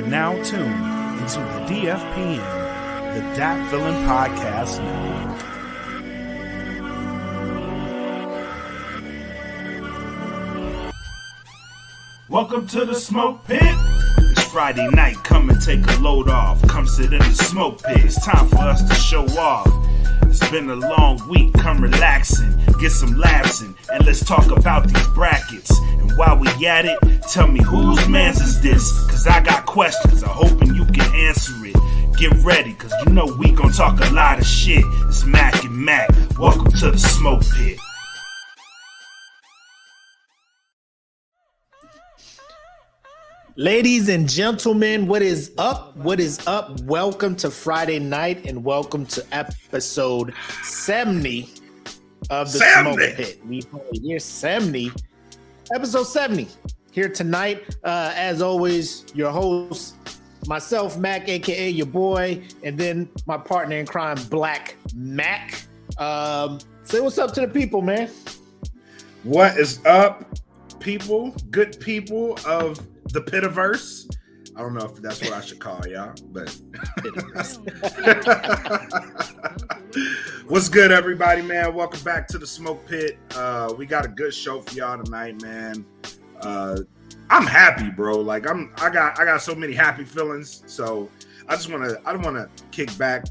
now tuned into the DFPN, the Dat Villain Podcast Network. Welcome to the Smoke Pit. It's Friday night, come and take a load off. Come sit in the smoke pit, it's time for us to show off. It's been a long week, come relaxing, get some laughs in, and let's talk about these brackets. And while we at it, tell me whose man's is this? Cause I got questions, I'm hoping you can answer it. Get ready, cause you know we gon' talk a lot of shit. It's Mac and Mac, welcome to the Smoke Pit. Ladies and gentlemen, what is up? What is up? Welcome to Friday night and welcome to episode 70 of the Smoke Pit. We year 70, episode 70 here tonight. As always, your host, myself, Mac, aka your boy, and then my partner in crime, Black Mac. Say what's up to the people, man. What is up, people? Good people of the Pitiverse. I don't know if that's what I should call y'all, but what's good, everybody, man? Welcome back to the Smoke Pit. We got a good show for y'all tonight, man. I'm happy, bro. Like I got so many happy feelings. So I want to kick back,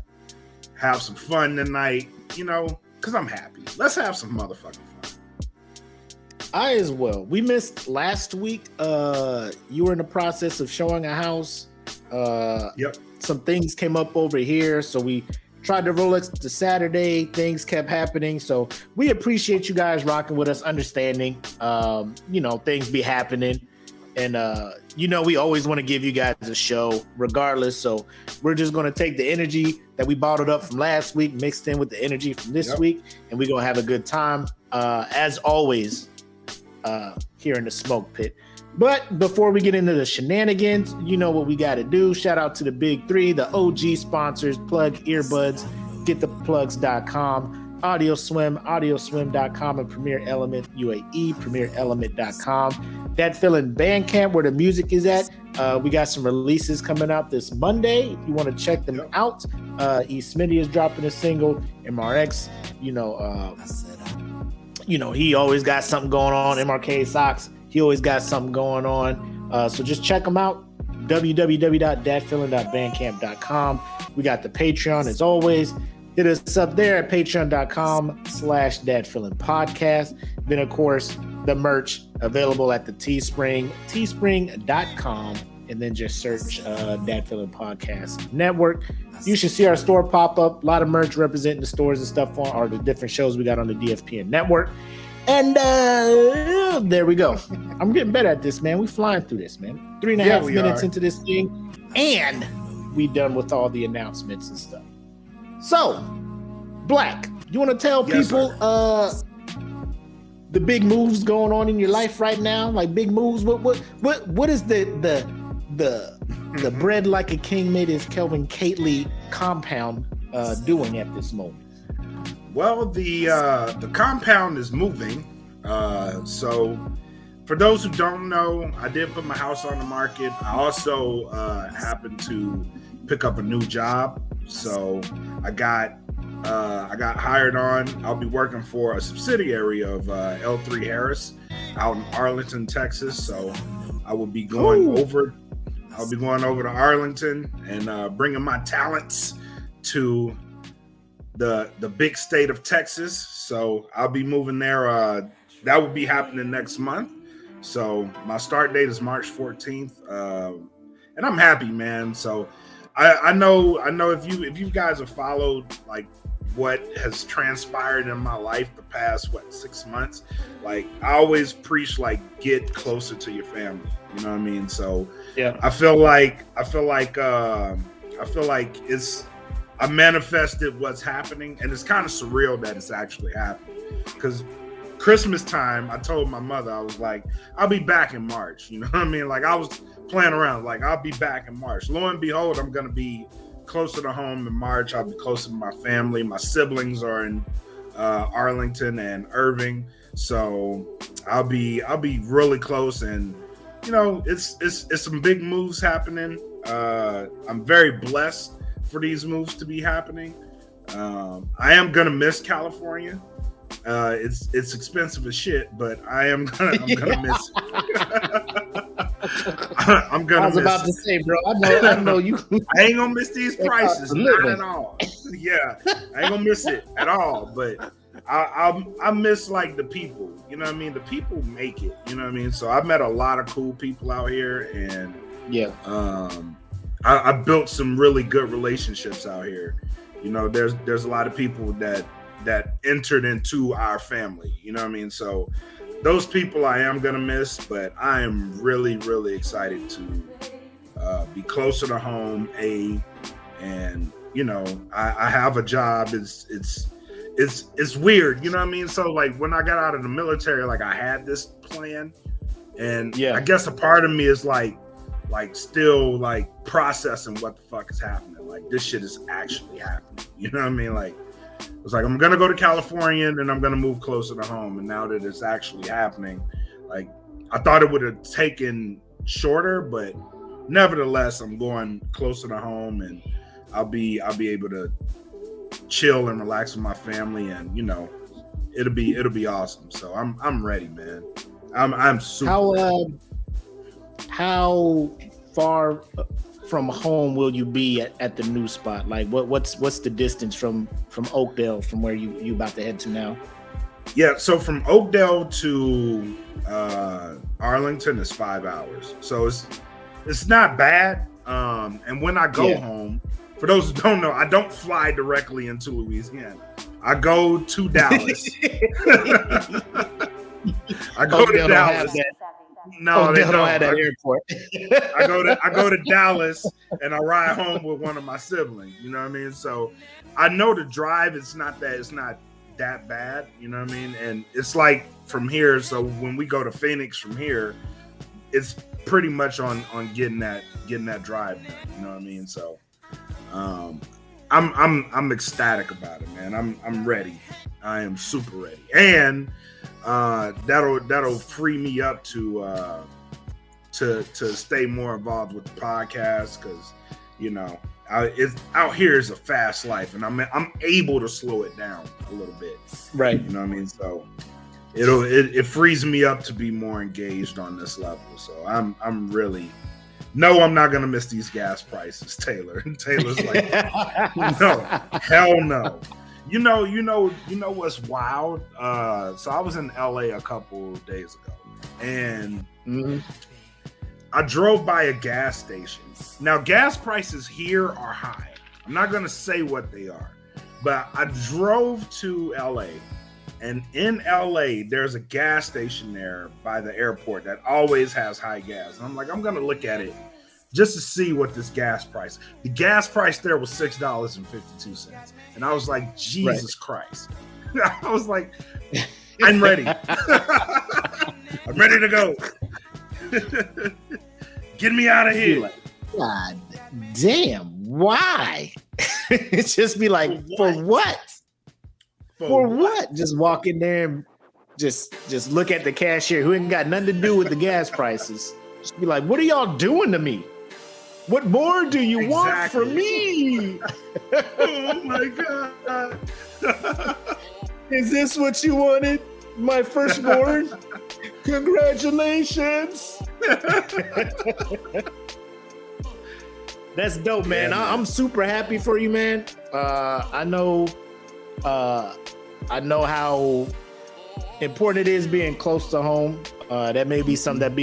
have some fun tonight, because I'm happy. Let's have some motherfucking fun. I as well. We missed last week. You were in the process of showing a house. Yep. Some things came up over here, so we tried to roll it to Saturday. Things kept happening, so we appreciate you guys rocking with us, understanding. Things be happening, and we always want to give you guys a show, regardless. So we're just going to take the energy that we bottled up from last week, mixed in with the energy from this week, and we're gonna have a good time. As always. Here in the Smoke Pit. But before we get into the shenanigans, you know what we got to do. Shout out to the big three, the OG sponsors, Plug Earbuds, gettheplugs.com, audioswim.com, and Premier Element UAE, premierelement.com. That Feeling Bandcamp, where the music is at. We got some releases coming out this Monday. If you want to check them out, E. Smitty is dropping a single. MRX, he always got something going on. MRK Socks, he always got something going on. So just check them out. www.datfeeling.bandcamp.com. We got the Patreon as always. Hit us up there at patreon.com/datfeelingpodcast. Then, of course, the merch available at the Teespring, teespring.com. And then just search Dat Feeling Podcast Network. You should see our store pop up. A lot of merch representing the stores and stuff or the different shows we got on the DFPN network. And there we go. I'm getting better at this, man. We flying through this, man. 3.5 minutes into this thing, and we done with all the announcements and stuff. So, Black, you want to tell people the big moves going on in your life right now? Like big moves. What is the bread like a king made his Kelvin Kately compound doing at this moment? Well, the compound is moving. So for those who don't know, I did put my house on the market. I also happened to pick up a new job. So I got hired on. I'll be working for a subsidiary of L3 Harris out in Arlington, Texas. So I will be going over. I'll be going over to Arlington and bringing my talents to the big state of Texas. So I'll be moving there. That will be happening next month. So my start date is March 14th. And I'm happy, man. So I know if you guys have followed like what has transpired in my life the past 6 months, like I always preach like get closer to your family. You know what I mean? So yeah, I feel like I manifested what's happening, and it's kind of surreal that it's actually happening. Because Christmas time, I told my mother, I was like, I'll be back in March. You know what I mean? Like I was playing around, like I'll be back in March. Lo and behold, I'm gonna be closer to home in March. I'll be closer to my family. My siblings are in Arlington and Irving, so I'll be really close. And it's some big moves happening. I'm very blessed for these moves to be happening. I am gonna miss California. It's expensive as shit, but I'm gonna miss it. I'm gonna. I was about to say, bro. I know you. I ain't gonna miss these prices, not at all. Yeah, I ain't gonna miss it at all. But I miss like the people. You know what I mean? The people make it. You know what I mean? So I've met a lot of cool people out here, and yeah, I built some really good relationships out here. You know, there's a lot of people that entered into our family. You know what I mean? So those people I am gonna miss, but I am really, really excited to be closer to home. And you know, I have a job. It's weird. You know what I mean? So like when I got out of the military, like I had this plan, and I guess a part of me is like still like processing what the fuck is happening. Like this shit is actually happening. You know what I mean? Like it's like I'm gonna go to California and I'm gonna move closer to home. And now that it's actually happening, like I thought it would have taken shorter, but nevertheless, I'm going closer to home, and I'll be able to chill and relax with my family, and you know, it'll be awesome. So I'm ready, man. I'm super ready. How far from home will you be at the new spot? Like what's the distance from Oakdale from where you about to head to now? Yeah, so from Oakdale to Arlington is 5 hours. So it's not bad. And when I go home, for those who don't know, I don't fly directly into Louisiana. I go to Dallas. I go to Dallas. No, they don't have that airport. I go to Dallas and I ride home with one of my siblings. You know what I mean? So I know the drive. It's not that bad. You know what I mean? And it's like from here. So when we go to Phoenix from here, it's pretty much on getting that drive done. You know what I mean? So I'm ecstatic about it, man. I'm ready. I am super ready, and that'll free me up to stay more involved with the podcast, because you know it's out here is a fast life, and I'm able to slow it down a little bit, right? You know what I mean? So it frees me up to be more engaged on this level. So I'm really. No, I'm not gonna miss these gas prices, Taylor. And Taylor's like, no, hell no. You know what's wild? So I was in LA a couple of days ago, and I drove by a gas station. Now, gas prices here are high. I'm not gonna say what they are, but I drove to LA, and in LA, there's a gas station there by the airport that always has high gas. And I'm like, I'm gonna look at it just to see what this gas price. The gas price there was $6.52, and I was like, Jesus Christ! I was like, I'm ready. I'm ready to go. Get me out of here. Like, God damn! Why? It's just be like, for what? For what? Just walk in there and just look at the cashier who ain't got nothing to do with the gas prices. Just be like, what are y'all doing to me? What more do you want from me? Oh my God. Is this what you wanted? My firstborn? Congratulations. That's dope, man. Yeah, I'm super happy for you, man. I know how important it is being close to home. That may be something that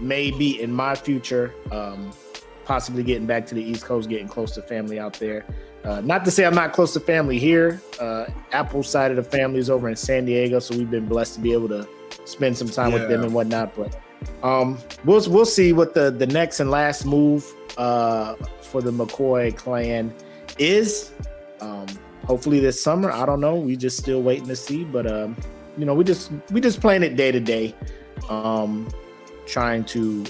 may be in my future. Possibly getting back to the East Coast, getting close to family out there. Not to say I'm not close to family here. Apple's side of the family is over in San Diego, so we've been blessed to be able to spend some time with them and whatnot. But we'll see what the next and last move for the McCoy clan is. Hopefully this summer. I don't know. We just still waiting to see. But you know, we just playing it day to day, trying to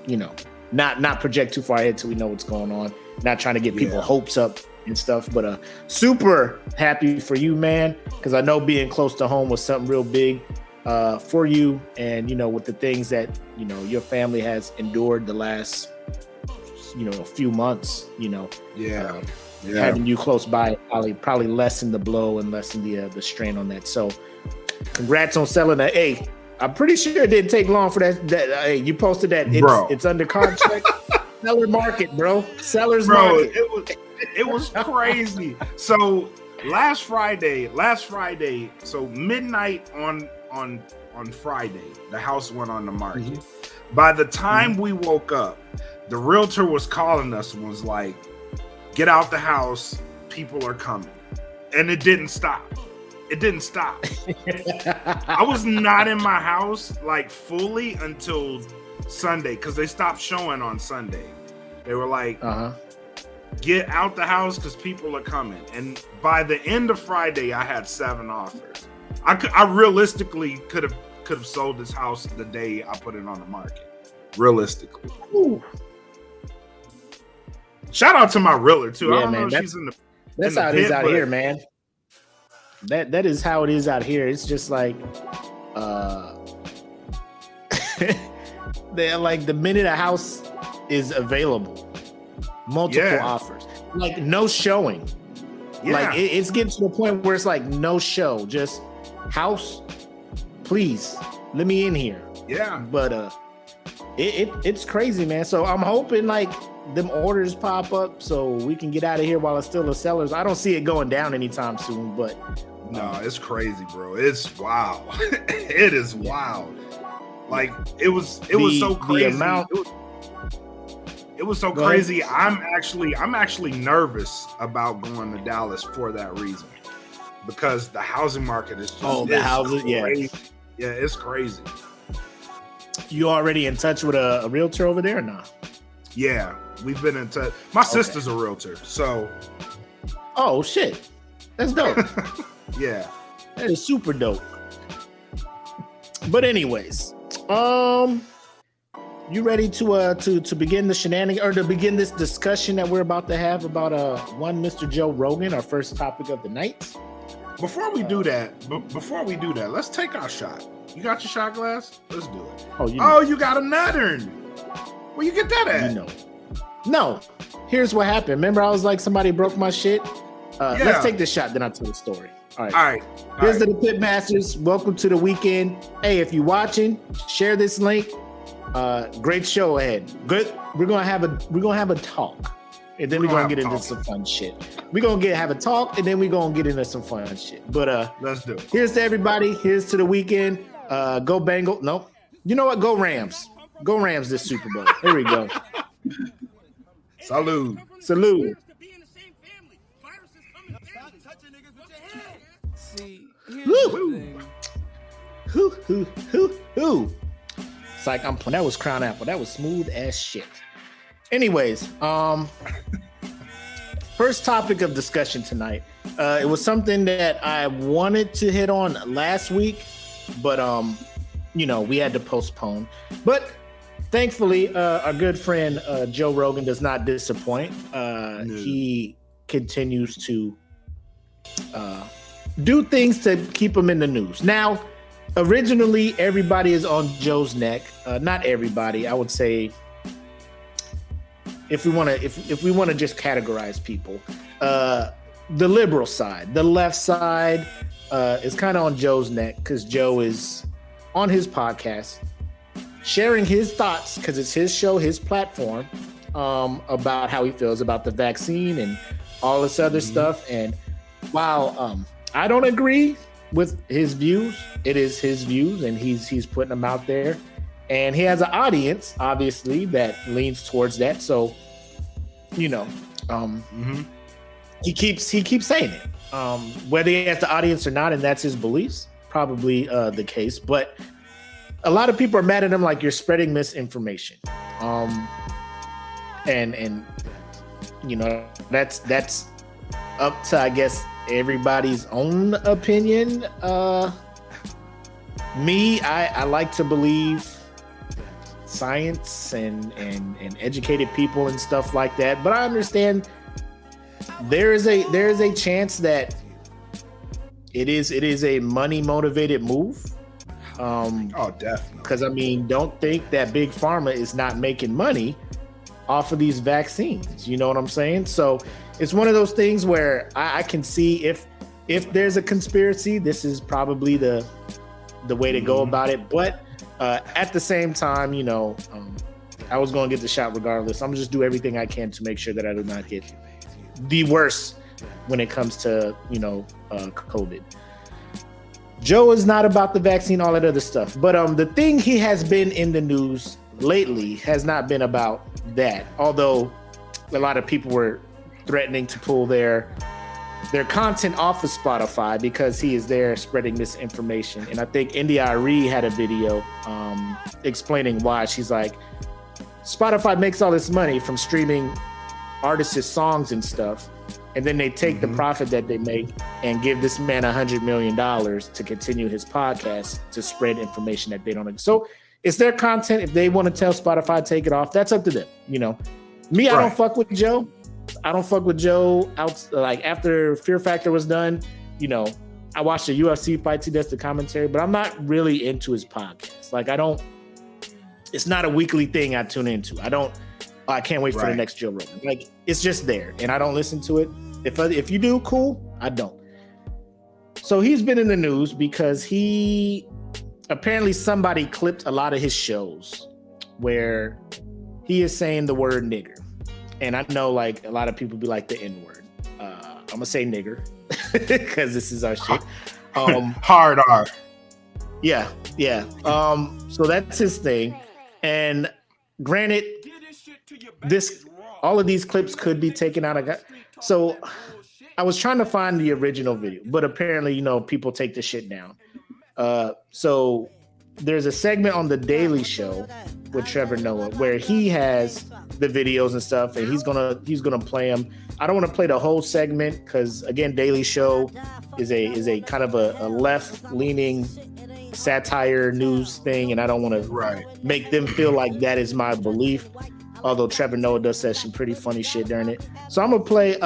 you know, not project too far ahead till we know what's going on. Not trying to get people hopes up and stuff, but super happy for you, man, because I know being close to home was something real big for you, and you know, with the things that you know your family has endured the last few months, having you close by probably lessen the blow and lessen the strain on that. So congrats on selling that. Hey, I'm pretty sure it didn't take long for that. Hey, you posted that. It's under contract. Seller market, bro. Seller's market. It was crazy. So last Friday, so midnight on Friday, the house went on the market. Mm-hmm. By the time we woke up, the realtor was calling us and was like, "Get out the house, people are coming," and it didn't stop. I was not in my house like fully until Sunday because they stopped showing on Sunday. They were like, "Get out the house because people are coming." And by the end of Friday, I had 7 offers. I realistically could have sold this house the day I put it on the market. Realistically. Ooh. Shout out to my realtor too. Yeah, I don't man, know if she's in the. That's how it is out here, man. That is how it is out here. It's just like, they're like the minute a house is available, multiple offers, like no showing. Yeah. Like it's getting to the point where it's like no show, just house. Please let me in here. Yeah, but it's crazy, man. So I'm hoping like them orders pop up so we can get out of here while it's still the sellers. I don't see it going down anytime soon, but no, it's crazy, bro. It's wild. It is wild. Like it was so crazy. It was so crazy. I'm actually nervous about going to Dallas for that reason, because the housing market is just the houses, crazy. Yeah, it's crazy. You already in touch with a realtor over there or not? Yeah, we've been in touch. My sister's a realtor, so. Oh shit, that's dope. Yeah, that is super dope. But anyways, you ready to begin the shenanigans or to begin this discussion that we're about to have about one Mr. Joe Rogan, our first topic of the night? Before we do that, let's take our shot. You got your shot glass? Let's do it. You got another. Where you get that at? No. Here's what happened. Remember, I was like, somebody broke my shit. Let's take this shot, then I'll tell the story. All right. Here's to the Pitmasters. Welcome to the weekend. Hey, if you're watching, share this link. Great show ahead. Good. We're gonna have a talk, and then we're gonna get into some fun shit. We're gonna have a talk, and then we're gonna get into some fun shit. But let's do it. Here's to everybody. Here's to the weekend. Go Bengals. No, you know what? Go Rams. Go Rams this Super Bowl. Here we go. Salute. Who? It's like that was Crown Apple. That was smooth as shit. Anyways, first topic of discussion tonight. It was something that I wanted to hit on last week, but we had to postpone. But thankfully, our good friend Joe Rogan does not disappoint. No. He continues to do things to keep him in the news. Now, originally, everybody is on Joe's neck. Not everybody. I would say, if we want to just categorize people, the liberal side, the left side, is kind of on Joe's neck because Joe is on his podcast sharing his thoughts, because it's his show, his platform, about how he feels about the vaccine and all this other stuff. And while I don't agree with his views, it is his views, and he's putting them out there, and he has an audience, obviously, that leans towards that. So, he keeps saying it, whether he has the audience or not, and that's his beliefs, probably the case. But a lot of people are mad at him, like, you're spreading misinformation, and that's up to, I guess, everybody's own opinion. I like to believe science and educated people and stuff like that, but I understand there is a chance that it is a money motivated move. Definitely. Because don't think that Big Pharma is not making money off of these vaccines. You know what I'm saying? So it's one of those things where I can see if there's a conspiracy, this is probably the way to go about it. But at the same time, you know, I was going to get the shot regardless. I'm gonna just do everything I can to make sure that I do not get the worst when it comes to, you know, COVID. Joe is not about the vaccine, all that other stuff. But the thing he has been in the news lately has not been about that. Although a lot of people were threatening to pull their content off of Spotify because he is there spreading misinformation. And I think India Arie had a video explaining why. She's like, Spotify makes all this money from streaming artists' songs and stuff, and then they take the profit that they make and give this man $100 million to continue his podcast to spread information that they don't. So it's their content. If they want to tell Spotify take it off, that's up to them. You know, me, I don't fuck with Joe. I don't fuck with Joe. Like after Fear Factor was done, you know, I watched a UFC fight. He does the commentary, but I'm not really into his podcast. Like it's not a weekly thing I tune into. I can't wait for the next Joe Rogan. Like it's just there, and I don't listen to it. If you do, cool. I don't. So he's been in the news because apparently somebody clipped a lot of his shows where he is saying the word nigger. And I know like a lot of people be like the N-word. I'm gonna say nigger because this is our shit. Hard R. Yeah. So that's his thing. And granted, all of these clips could be taken out of. So I was trying to find the original video, but apparently, you know, people take the shit down. So there's a segment on The Daily Show with Trevor Noah where he has the videos and stuff, and he's gonna play them. I don't want to play the whole segment because again, Daily Show is a kind of a left-leaning satire news thing, and I don't want to make them feel like that is my belief. Although Trevor Noah does say some pretty funny shit during it, so I'm gonna play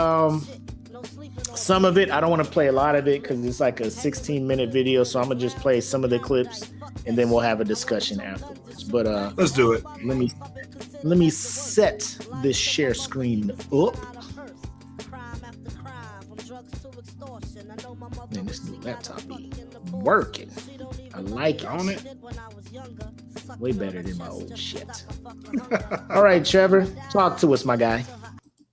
some of it. I don't want to play a lot of it because it's like a 16-minute video, so I'm gonna just play some of the clips, and then we'll have a discussion afterwards. But let's do it. Let me set this share screen up. Man, this new laptop be working. I like it. On it. Way better than my old shit. All right, Trevor, talk to us, my guy.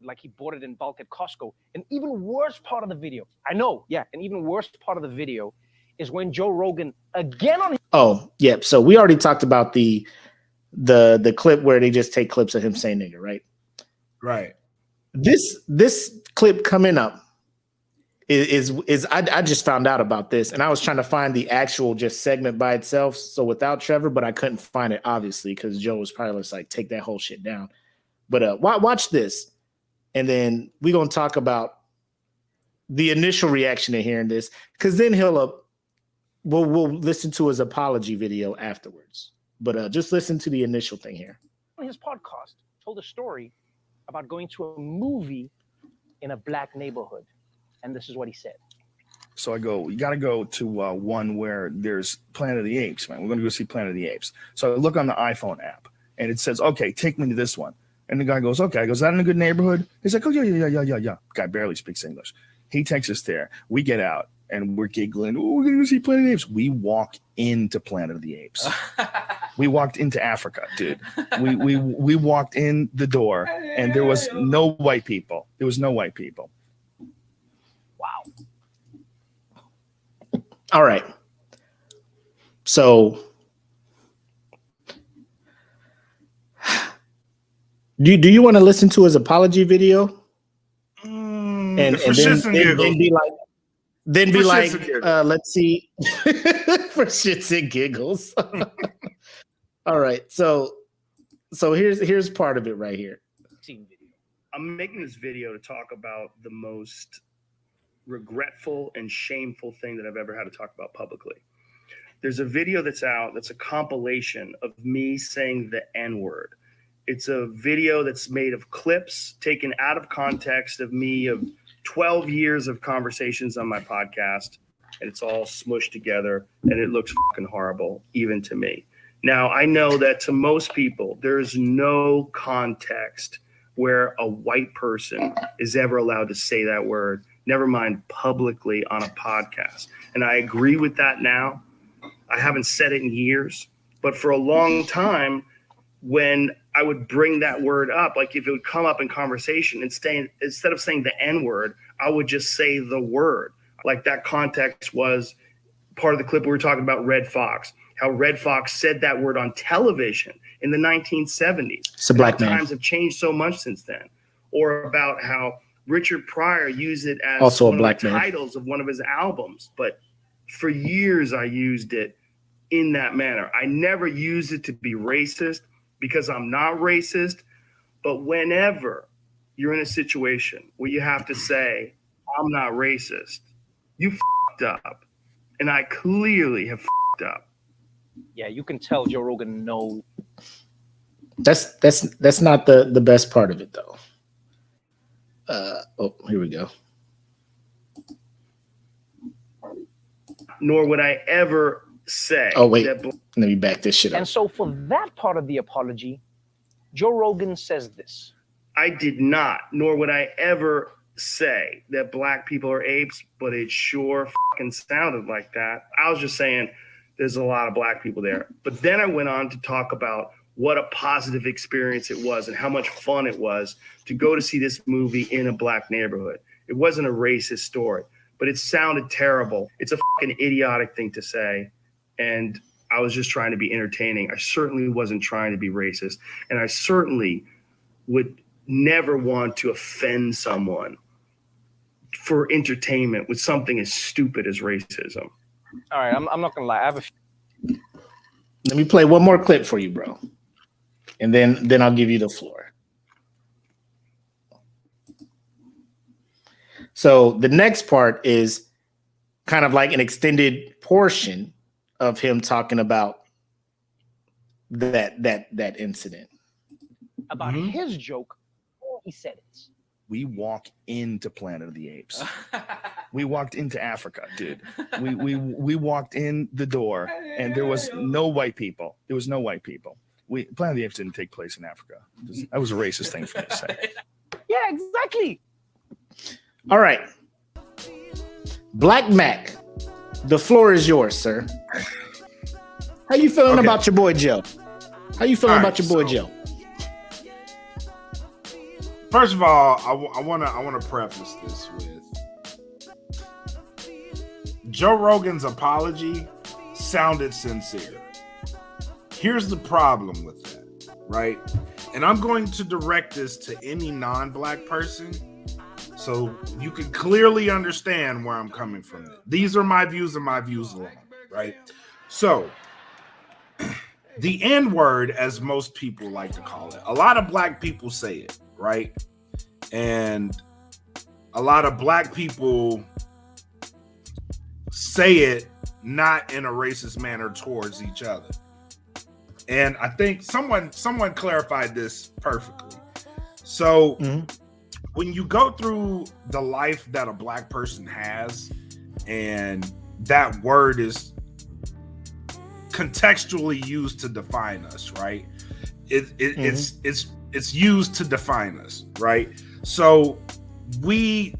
Like he bought it in bulk at Costco. An even worse part of the video, I know, yeah, an even worse part of the video is when Joe Rogan again on. Oh, yeah. So we already talked about the clip where they just take clips of him saying nigger, right? Right. This clip coming up is I just found out about this, and I was trying to find the actual just segment by itself. So without Trevor, but I couldn't find it obviously because Joe was probably just like take that whole shit down. But watch this, and then we're gonna talk about the initial reaction to hearing this, because then we'll listen to his apology video afterwards. But just listen to the initial thing here. His podcast told a story about going to a movie in a black neighborhood. And this is what he said. So I go, you got to go to one where there's Planet of the Apes, man. We're going to go see Planet of the Apes. So I look on the iPhone app, and it says, okay, take me to this one. And the guy goes, okay. I go, is that in a good neighborhood? He's like, oh, yeah. Guy barely speaks English. He takes us there. We get out, and we're giggling. Oh, we're going to go see Planet of the Apes. We walk into Planet of the Apes. We walked into Africa, dude. We walked in the door, and there was no white people. There was no white people. Wow. All right. So do you want to listen to his apology video? And then be like, let's see. For shits and giggles. All right. So here's part of it right here. I'm making this video to talk about the most regretful and shameful thing that I've ever had to talk about publicly. There's a video that's out that's a compilation of me saying the N-word. It's a video that's made of clips taken out of context of me of 12 years of conversations on my podcast, and it's all smushed together, and it looks fucking horrible, even to me. Now, I know that to most people, there's no context where a white person is ever allowed to say that word, never mind publicly on a podcast. And I agree with that now. I haven't said it in years, but for a long time, when I would bring that word up, like if it would come up in conversation, instead of saying the N word, I would just say the word. Like that context was part of the clip we were talking about Red Fox, how Red Fox said that word on television in the 1970s. It's a black man. Times have changed so much since then. Or about how Richard Pryor used it as also one a black of the man. titles of one of his albums. But for years, I used it in that manner. I never used it to be racist because I'm not racist. But whenever you're in a situation where you have to say, I'm not racist, you f***ed up. And I clearly have f***ed up. Yeah, you can tell Joe Rogan knows. That's not the best part of it though. Here we go. Nor would I ever say. Oh wait, let me back this shit up. And so for that part of the apology, Joe Rogan says this. I did not, nor would I ever say that black people are apes, but it sure fucking sounded like that. I was just saying there's a lot of black people there. But then I went on to talk about what a positive experience it was and how much fun it was to go to see this movie in a black neighborhood. It wasn't a racist story, but it sounded terrible. It's a fucking idiotic thing to say. And I was just trying to be entertaining. I certainly wasn't trying to be racist. And I certainly would never want to offend someone for entertainment with something as stupid as racism. All right, I'm not gonna lie. I have a few. Let me play one more clip for you, bro, and then I'll give you the floor. So the next part is kind of like an extended portion of him talking about that incident. About his joke, he said it. We walk into Planet of the Apes. We walked into Africa, dude. We walked in the door, and there was no white people. There was no white people. Planet of the Apes didn't take place in Africa. That was a racist thing for me to say. Yeah, exactly. All right, Black Mac, the floor is yours, sir. How you feeling about your boy Joe? How you feeling about your boy Joe? First of all, I wanna preface this with Joe Rogan's apology sounded sincere. Here's the problem with that, right? And I'm going to direct this to any non-black person so you can clearly understand where I'm coming from. These are my views and my views alone, right? So the N-word, as most people like to call it, a lot of black people say it, right? And a lot of black people say it not in a racist manner towards each other. And I think someone clarified this perfectly. So when you go through the life that a black person has, and that word is contextually used to define us, right? It's used to define us, right? So we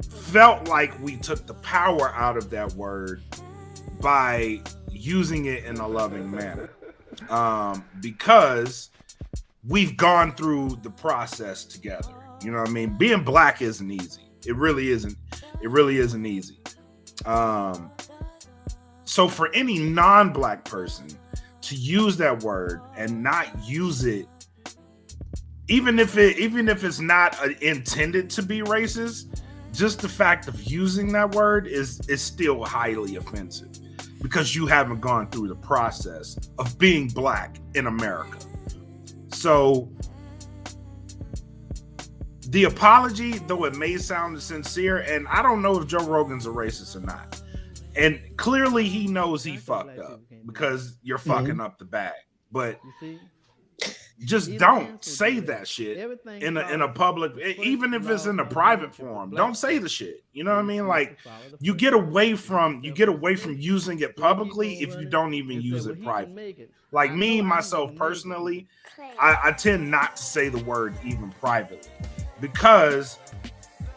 felt like we took the power out of that word by using it in a loving manner, because we've gone through the process together. You know what I mean? Being black isn't easy. It really isn't. It really isn't easy. So for any non-black person to use that word and not use it, even if it's not intended to be racist, just the fact of using that word is still highly offensive, because you haven't gone through the process of being black in America. So the apology, though it may sound sincere, and I don't know if Joe Rogan's a racist or not, and clearly he knows he fucked up, because you're fucking up the bag. But just don't say that shit in a public, even if it's in a private forum. Don't say the shit. You know what I mean? Like, you get away from using it publicly if you don't even use it privately. Like me, myself personally, I tend not to say the word even privately because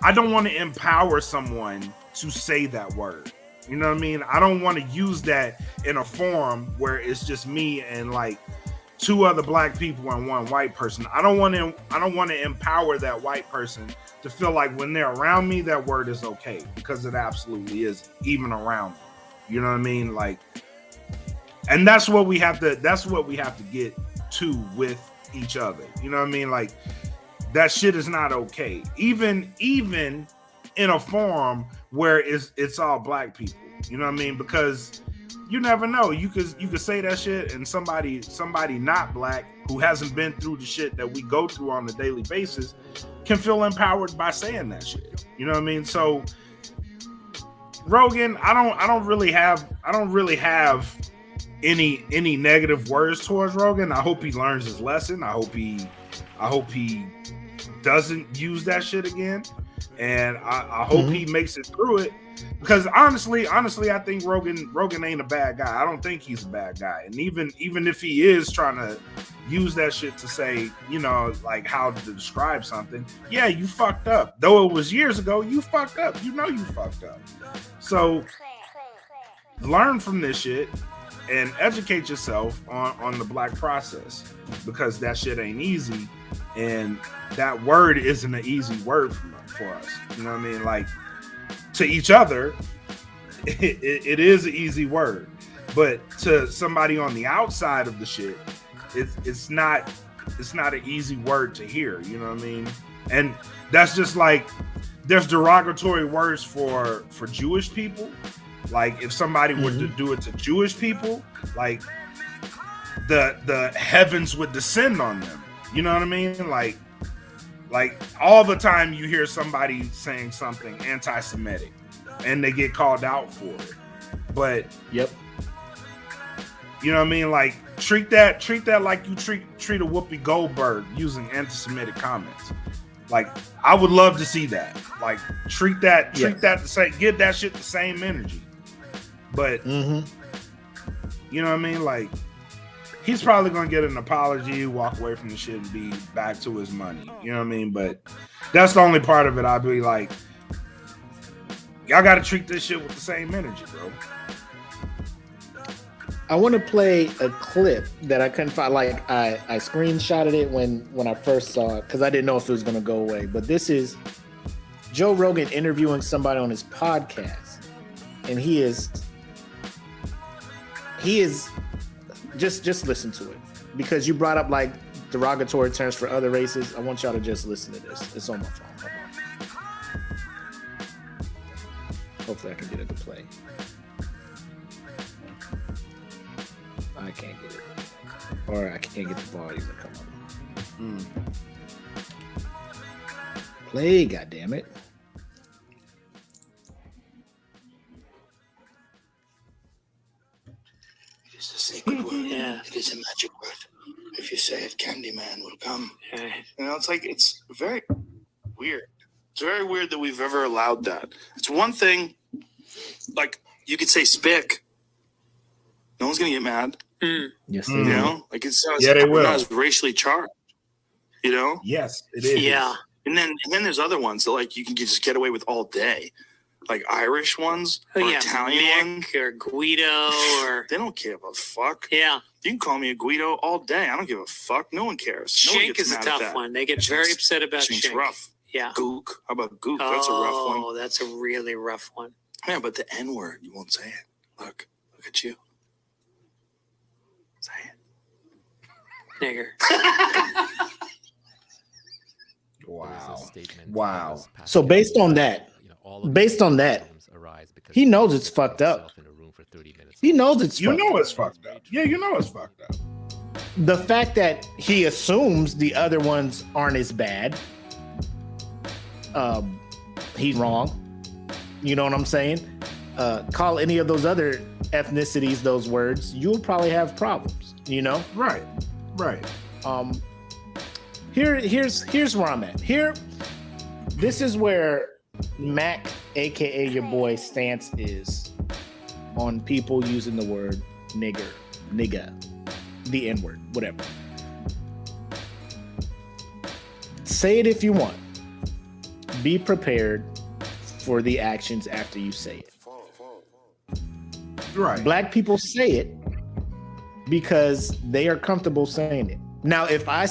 I don't want to empower someone to say that word. You know what I mean? I don't want to use that in a forum where it's just me and like 2 other black people and 1 white person. I don't want to empower that white person to feel like when they're around me, that word is okay, because it absolutely is, even around them. You know what I mean? Like, and that's what we have to get to with each other. You know what I mean? Like, that shit is not okay. Even in a forum where it's all black people. You know what I mean? Because you never know. You could say that shit and somebody not black who hasn't been through the shit that we go through on a daily basis can feel empowered by saying that shit. You know what I mean? So Rogan, I don't really have any negative words towards Rogan. I hope he learns his lesson. I hope he doesn't use that shit again. And I hope he makes it through it, because honestly, I think Rogan ain't a bad guy. I don't think he's a bad guy. And even if he is trying to use that shit to say, you know, like how to describe something, yeah, you fucked up. Though it was years ago, you fucked up. You know you fucked up. So learn from this shit and educate yourself on the black process, because that shit ain't easy, and that word isn't an easy word for us. You know what I mean? Like, to each other, it is an easy word, but to somebody on the outside of the shit, it's not an easy word to hear. You know what I mean? And that's just like, there's derogatory words for Jewish people. Like, if somebody were to do it to Jewish people, like the heavens would descend on them. You know what I mean? Like all the time you hear somebody saying something anti-Semitic and they get called out for it. But yep. You know what I mean? Like, treat that like you treat a Whoopi Goldberg using anti-Semitic comments. Like, I would love to see that. Like, treat that the same, give that shit the same energy. But you know what I mean? Like, he's probably gonna get an apology, walk away from the shit, and be back to his money. You know what I mean? But that's the only part of it. I'd be like, y'all got to treat this shit with the same energy, bro. I want to play a clip that I couldn't find. Like, I screenshotted it when I first saw it, because I didn't know if it was gonna go away. But this is Joe Rogan interviewing somebody on his podcast, and he is just listen to it, because you brought up like derogatory terms for other races. I want y'all to just listen to this. It's on my phone. Hold on. Hopefully I can get it to play. I can't get it. Or I can't get the volume to come up. Play, goddammit. It's a sacred word. Yeah. It is a magic word. If you say it, Candyman will come. Yeah. You know, it's very weird. It's very weird that we've ever allowed that. It's one thing, like, you could say spick. No one's going to get mad. Yes, you know? Like, it's they will. Not as racially charged. You know? Yes, it is. Yeah. And then there's other ones that, like, you can just get away with all day. Like Irish ones or Italian ones. Or Guido or... They don't give a fuck. Yeah. You can call me a Guido all day. I don't give a fuck. No one cares. Shink is a tough one. They get very upset about Shink's Shink. rough. Yeah. Gook. How about Gook? That's a rough one. Oh, that's a really rough one. Yeah, but the N word, you won't say it. Look at you. Say it. Nigger. Wow. So based on that, he knows it's fucked up. He knows it's fucked up. It's fucked up. Yeah, you know it's fucked up. The fact that he assumes the other ones aren't as bad, he's wrong. You know what I'm saying? Call any of those other ethnicities those words, you'll probably have problems, you know? Right. Here's where I'm at. This is where Mac, aka your boy, stance is on people using the word nigga, the N-word, whatever. Say it if you want. Be prepared for the actions after you say it. Right. Black people say it because they are comfortable saying it. Now, if I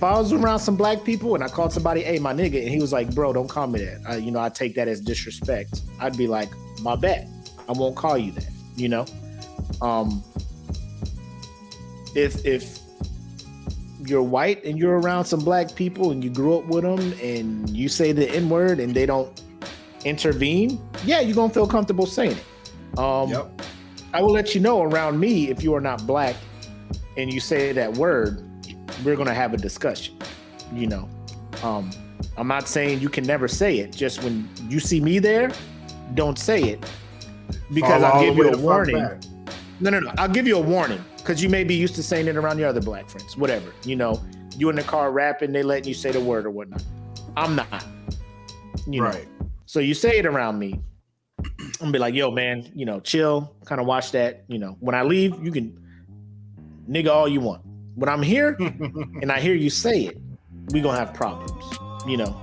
was around some black people and I called somebody, hey, my nigga, and he was like, bro, don't call me that. I take that as disrespect. I'd be like, my bad. I won't call you that, you know? If you're white and you're around some black people and you grew up with them and you say the N-word and they don't intervene, yeah, you're gonna feel comfortable saying it. Yep. I will let you know around me, if you are not black and you say that word, we're gonna have a discussion, you know. I'm not saying you can never say it, just when you see me there, don't say it, because I'll give you a warning. No, I'll give you a warning, because you may be used to saying it around your other black friends, whatever, you know. You in the car rapping, they letting you say the word or whatnot. I'm not, you know. So you say it around me, I'm gonna be like, yo, man, you know, chill, kind of watch that, you know. When I leave, you can nigga all you want. When I'm here and I hear you say it, we gonna have problems, you know.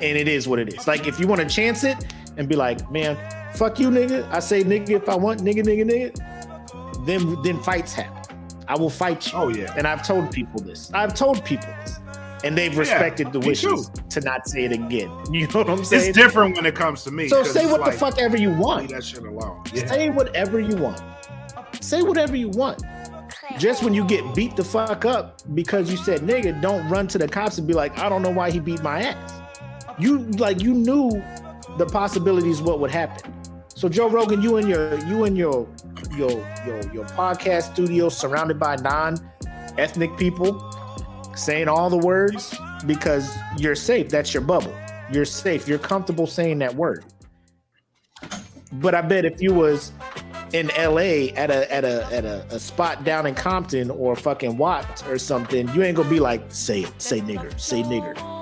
And it is what it is. Like, if you want to chance it and be like, man, fuck you, nigga. I say nigga if I want, nigga. Then fights happen. I will fight you. Oh yeah. And I've told people this. And they've respected the wishes to not say it again. You know what I'm saying? It's different when it comes to me. So say what the fuck ever you want. Leave that shit alone. Yeah. Say whatever you want. Say whatever you want. Just when you get beat the fuck up because you said nigga, don't run to the cops and be like, I don't know why he beat my ass. You knew the possibilities what would happen. So Joe Rogan, you in your podcast studio surrounded by non-ethnic people saying all the words because you're safe. That's your bubble. You're safe. You're comfortable saying that word. But I bet if you was in LA at a spot down in Compton or fucking Watts or something, you ain't gonna be like, say nigger.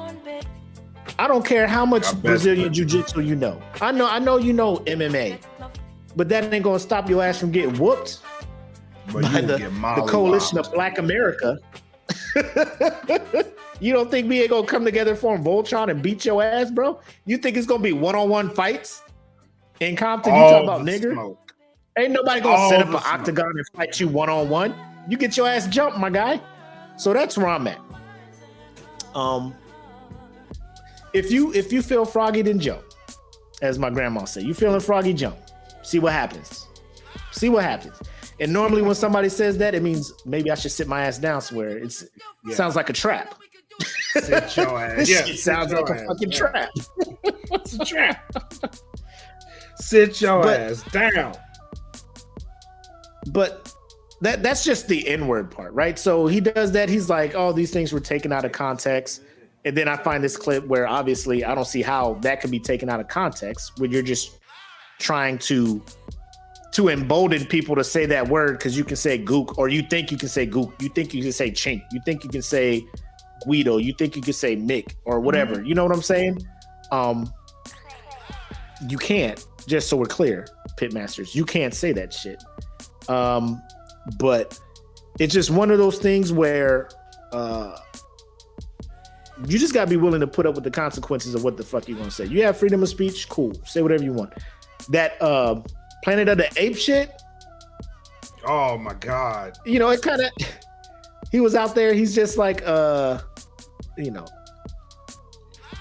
I don't care how much Brazilian jiu-jitsu you know. I know you know MMA, but that ain't gonna stop your ass from getting whooped by the coalition of Black America. You don't think we ain't gonna come together, form Voltron, and beat your ass, bro? You think it's gonna be one-on-one fights in Compton? You talking about nigger? Smoke. Ain't nobody gonna set up an octagon and fight you one-on-one. You get your ass jumped, my guy. So that's where I'm at. If you feel froggy, then jump. As my grandma said, you feeling froggy, jump. See what happens. And normally when somebody says that, it means maybe I should sit my ass down somewhere. Sounds like a trap. Sit your ass. It sounds like a fucking trap. It's a trap. Sit your ass down. But that's just the N-word part, right? So he does that. He's like, oh, these things were taken out of context. And then I find this clip where obviously I don't see how that could be taken out of context when you're just trying to embolden people to say that word because you can say gook, or you think you can say gook. You think you can say chink. You think you can say Guido. You think you can say Mick or whatever. You know what I'm saying? You can't, just so we're clear, Pitmasters. You can't say that shit. But it's just one of those things where you just gotta be willing to put up with the consequences of what the fuck you're gonna say. You have freedom of speech, cool. Say whatever you want. That Planet of the Apes shit. Oh my God. You know, it kind of. He was out there. He's just like, you know.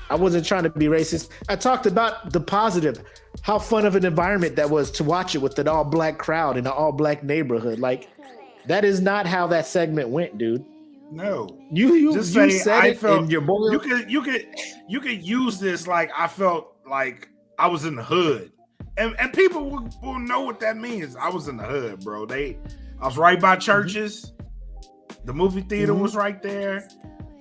I wasn't trying to be racist. I talked about the positive, how fun of an environment that was to watch it with an all black crowd in an all black neighborhood. Like, that is not how that segment went, dude. No, you said it in your boy. You could use this like I felt like I was in the hood, and people will know what that means. I was in the hood, bro. I was right by churches. The movie theater was right there.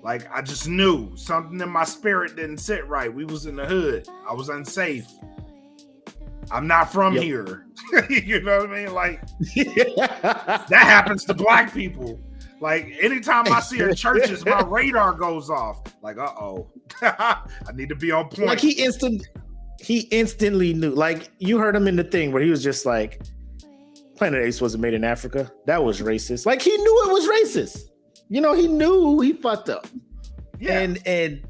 Like, I just knew something in my spirit didn't sit right. We was in the hood. I was unsafe. I'm not from here. You know what I mean? Like, that happens to black people. Like anytime I see her churches, my radar goes off. Like, I need to be on point. Like he instantly knew. Like you heard him in the thing where he was just like, Planet of the Apes wasn't made in Africa. That was racist. Like he knew it was racist. You know, he knew he fucked up. Yeah. And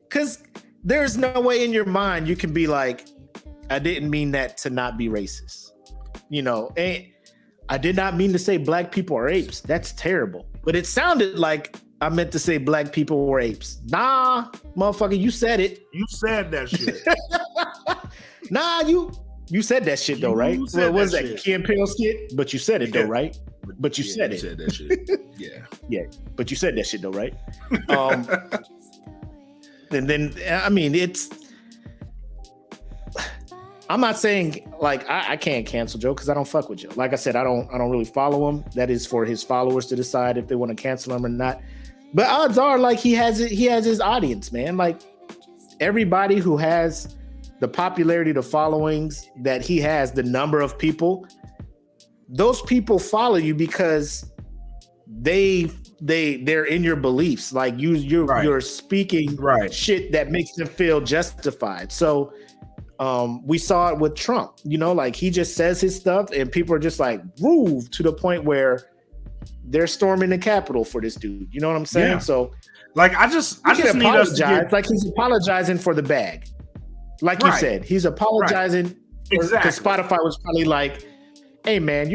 because there's no way in your mind you can be like, I didn't mean that to not be racist. You know, and I did not mean to say black people are apes. That's terrible. But it sounded like I meant to say black people were apes. Nah, motherfucker, you said it. You said that shit. Nah, you said that shit though, right? What was that Key and Peele skit? But you said it though, right? But you said it. You said that shit. Yeah. But you said that shit though, right? And then I mean, I'm not saying like I can't cancel Joe because I don't fuck with Joe. Like I said, I don't really follow him. That is for his followers to decide if they want to cancel him or not. But odds are like he has his audience, man. Like everybody who has the popularity, the followings that he has, the number of people, those people follow you because they're in your beliefs. Like you're speaking shit that makes them feel justified. So we saw it with Trump, you know, like he just says his stuff and people are just like, woo, to the point where they're storming the Capitol for this dude. You know what I'm saying? Yeah. So like, I just need us to get... like he's apologizing for the bag. Like you said, he's apologizing. Exactly. Because Spotify was probably like, hey man,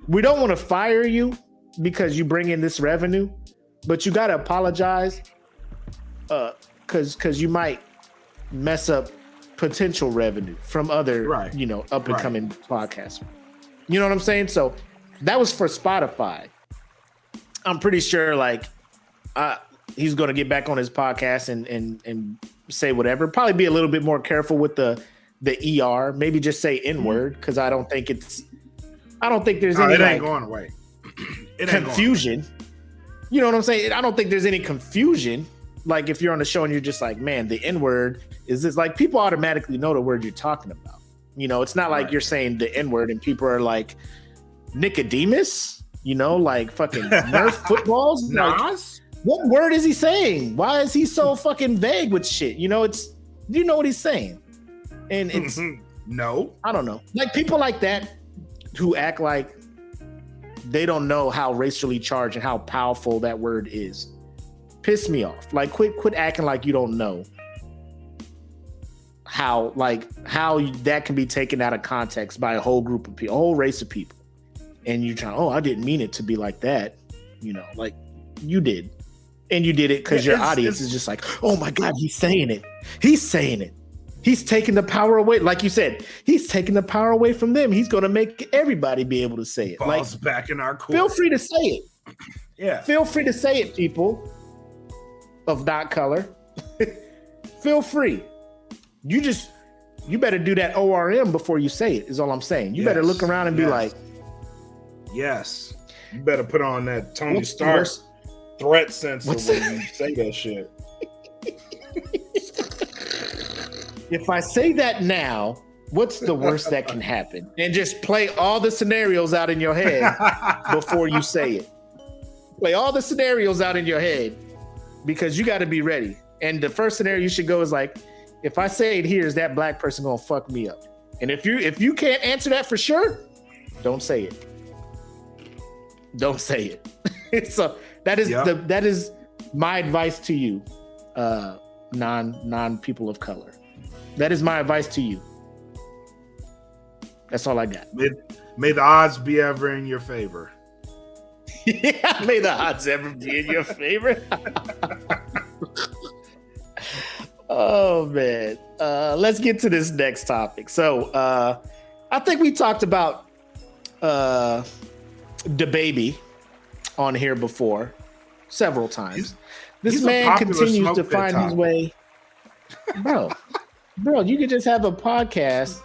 we don't want to fire you because you bring in this revenue, but you got to apologize because you might mess up potential revenue from other, you know, up and coming podcasts. You know what I'm saying? So that was for Spotify. I'm pretty sure like he's going to get back on his podcast and say whatever. Probably be a little bit more careful with the ER. Maybe just say N-word because I don't think there's any going away. Confusion. You know what I'm saying? I don't think there's any confusion. Like if you're on the show and you're just like, man, the N-word is this, like people automatically know the word you're talking about. You know, it's not like you're saying the N-word and people are like Nicodemus, you know, like fucking Nerf footballs. Nas? Like, what word is he saying? Why is he so fucking vague with shit? You know, do you know what he's saying? And it's no, I don't know. Like people like that who act like they don't know how racially charged and how powerful that word is. Piss me off. Like quit acting like you don't know how that can be taken out of context by a whole group of people, a whole race of people. And you're trying, I didn't mean it to be like that. You know, like you did. And you did it because your audience is just like, oh my God, he's saying it. He's saying it. He's taking the power away. Like you said, he's taking the power away from them. He's going to make everybody be able to say it. Balls like, back in our court. Feel free to say it. Yeah. Feel free to say it, people of that color. Feel free. You better do that ORM before you say it, is all I'm saying. You better look around and be like, yes. You better put on that Tony Stark threat sensor when you say that shit. If I say that now, what's the worst that can happen? And just play all the scenarios out in your head before you say it. Play all the scenarios out in your head because you got to be ready. And the first scenario you should go is like, if I say it here, is that black person gonna fuck me up? And if you can't answer that for sure, don't say it. Don't say it. So that is my advice to you, non people of color. That is my advice to you. That's all I got. May the odds be ever in your favor. Yeah, may the odds ever be in your favor. Oh man. Let's get to this next topic. So I think we talked about DaBaby on here before several times. This man continues to find his way. Bro, you could just have a podcast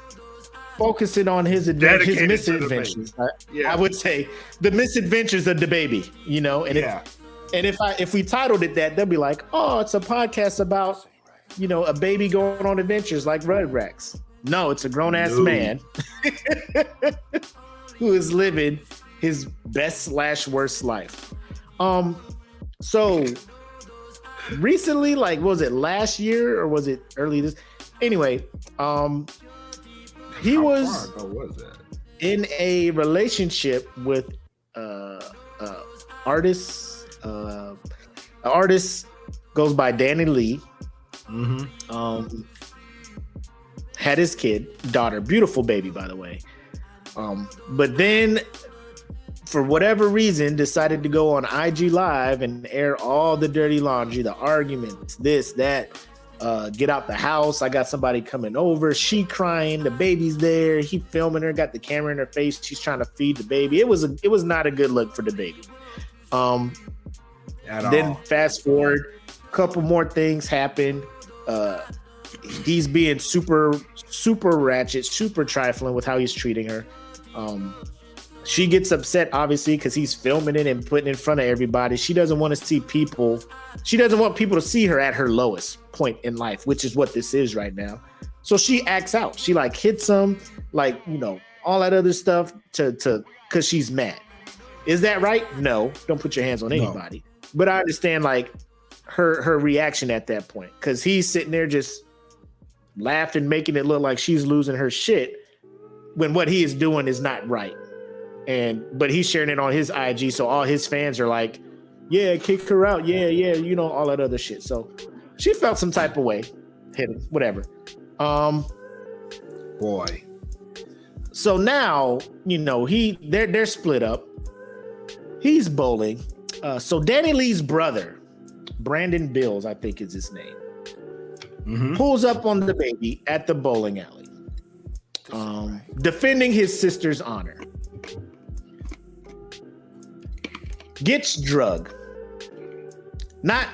focusing on his misadventures. I would say the misadventures of DaBaby, you know, and if we titled it that, they'll be like, oh, it's a podcast about, you know, a baby going on adventures like Rugrats. No, it's a grown-ass man who is living his best/worst life. So recently, like, was it last year or was it early this? Anyway, he was in a relationship with artist. An artist goes by Danny Lee. Mm-hmm. Had his daughter, beautiful baby, by the way. But then, for whatever reason, decided to go on IG Live and air all the dirty laundry, the arguments, this, that. Get out the house. I got somebody coming over. She crying. The baby's there. He filming her. Got the camera in her face. She's trying to feed the baby. It was not a good look for the baby. Then fast forward, a couple more things happen. He's being super ratchet, super trifling with how he's treating her. She gets upset, obviously, because he's filming it and putting it in front of everybody. She doesn't want to see people. She doesn't want people to see her at her lowest point in life, which is what this is right now. So she acts out. She like hits him, like, you know, all that other stuff because she's mad. Is that right? No, don't put your hands on anybody. No. But I understand like her reaction at that point, because he's sitting there just laughing, making it look like she's losing her shit when what he is doing is not right. But he's sharing it on his IG, so all his fans are like, yeah, kick her out, yeah, you know, all that other shit. So she felt some type of way, hit him, whatever. Boy. So now, you know, they're split up. He's bowling. So Danny Lee's brother, Brandon Bills, I think is his name, pulls up on the baby at the bowling alley, defending his sister's honor. Gets drugged.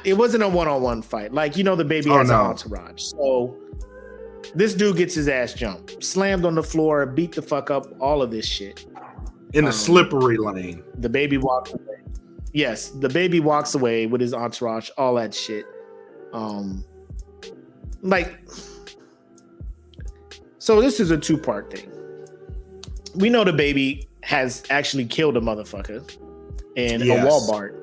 It wasn't a one-on-one fight. Like, you know, the baby has an entourage. So this dude gets his ass jumped, slammed on the floor, beat the fuck up, all of this shit. In a slippery lane. The baby walks away. Yes, the baby walks away with his entourage, all that shit. So this is a two-part thing. We know the baby has actually killed a motherfucker in a Walmart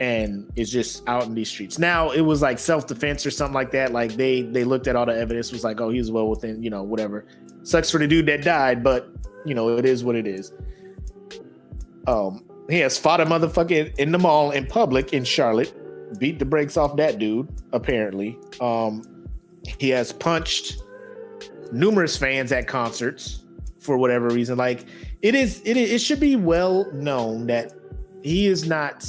and is just out in these streets. Now, it was like self-defense or something like that. Like they looked at all the evidence, was like, oh, he was well within, you know, whatever. Sucks for the dude that died, but you know, it is what it is. He has fought a motherfucker in the mall in public in Charlotte, beat the brakes off that dude, apparently. He has punched numerous fans at concerts for whatever reason. Like it should be well known that he is not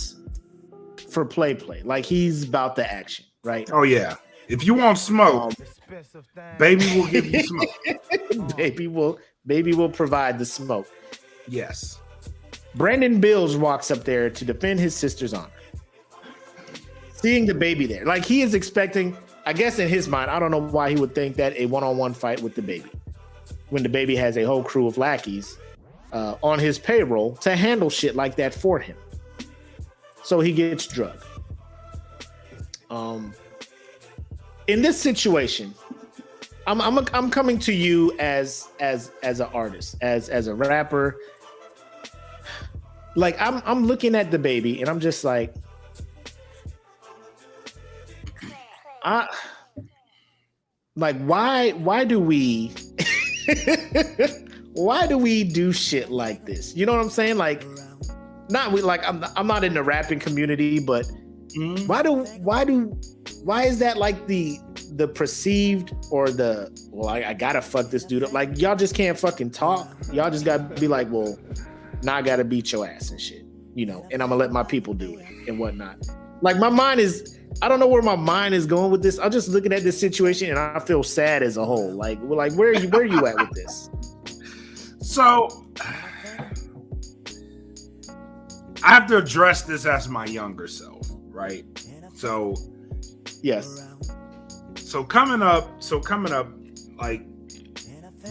for play. Like he's about the action, right? Oh yeah. If you want smoke, baby will give you smoke. baby will provide the smoke. Yes. Brandon Bills walks up there to defend his sister's honor. Seeing the baby there, like he is expecting, I guess in his mind, I don't know why he would think that a one-on-one fight with the baby, when the baby has a whole crew of lackeys on his payroll to handle shit like that for him. So he gets drugged. In this situation, I'm coming to you as an artist, as a rapper. Like I'm looking at the baby and I'm just like, why do we do shit like this? You know what I'm saying? Like, I'm not in the rapping community, but why is that like the perceived or I gotta fuck this dude up? Like, y'all just can't fucking talk. Y'all just gotta be like, well, now I gotta beat your ass and shit, you know, and I'm gonna let my people do it and whatnot. Like, my mind is, I don't know where my mind is going with this. I'm just looking at this situation and I feel sad as a whole. Like where are you at with this? So I have to address this as my younger self, right? So yes. So coming up, like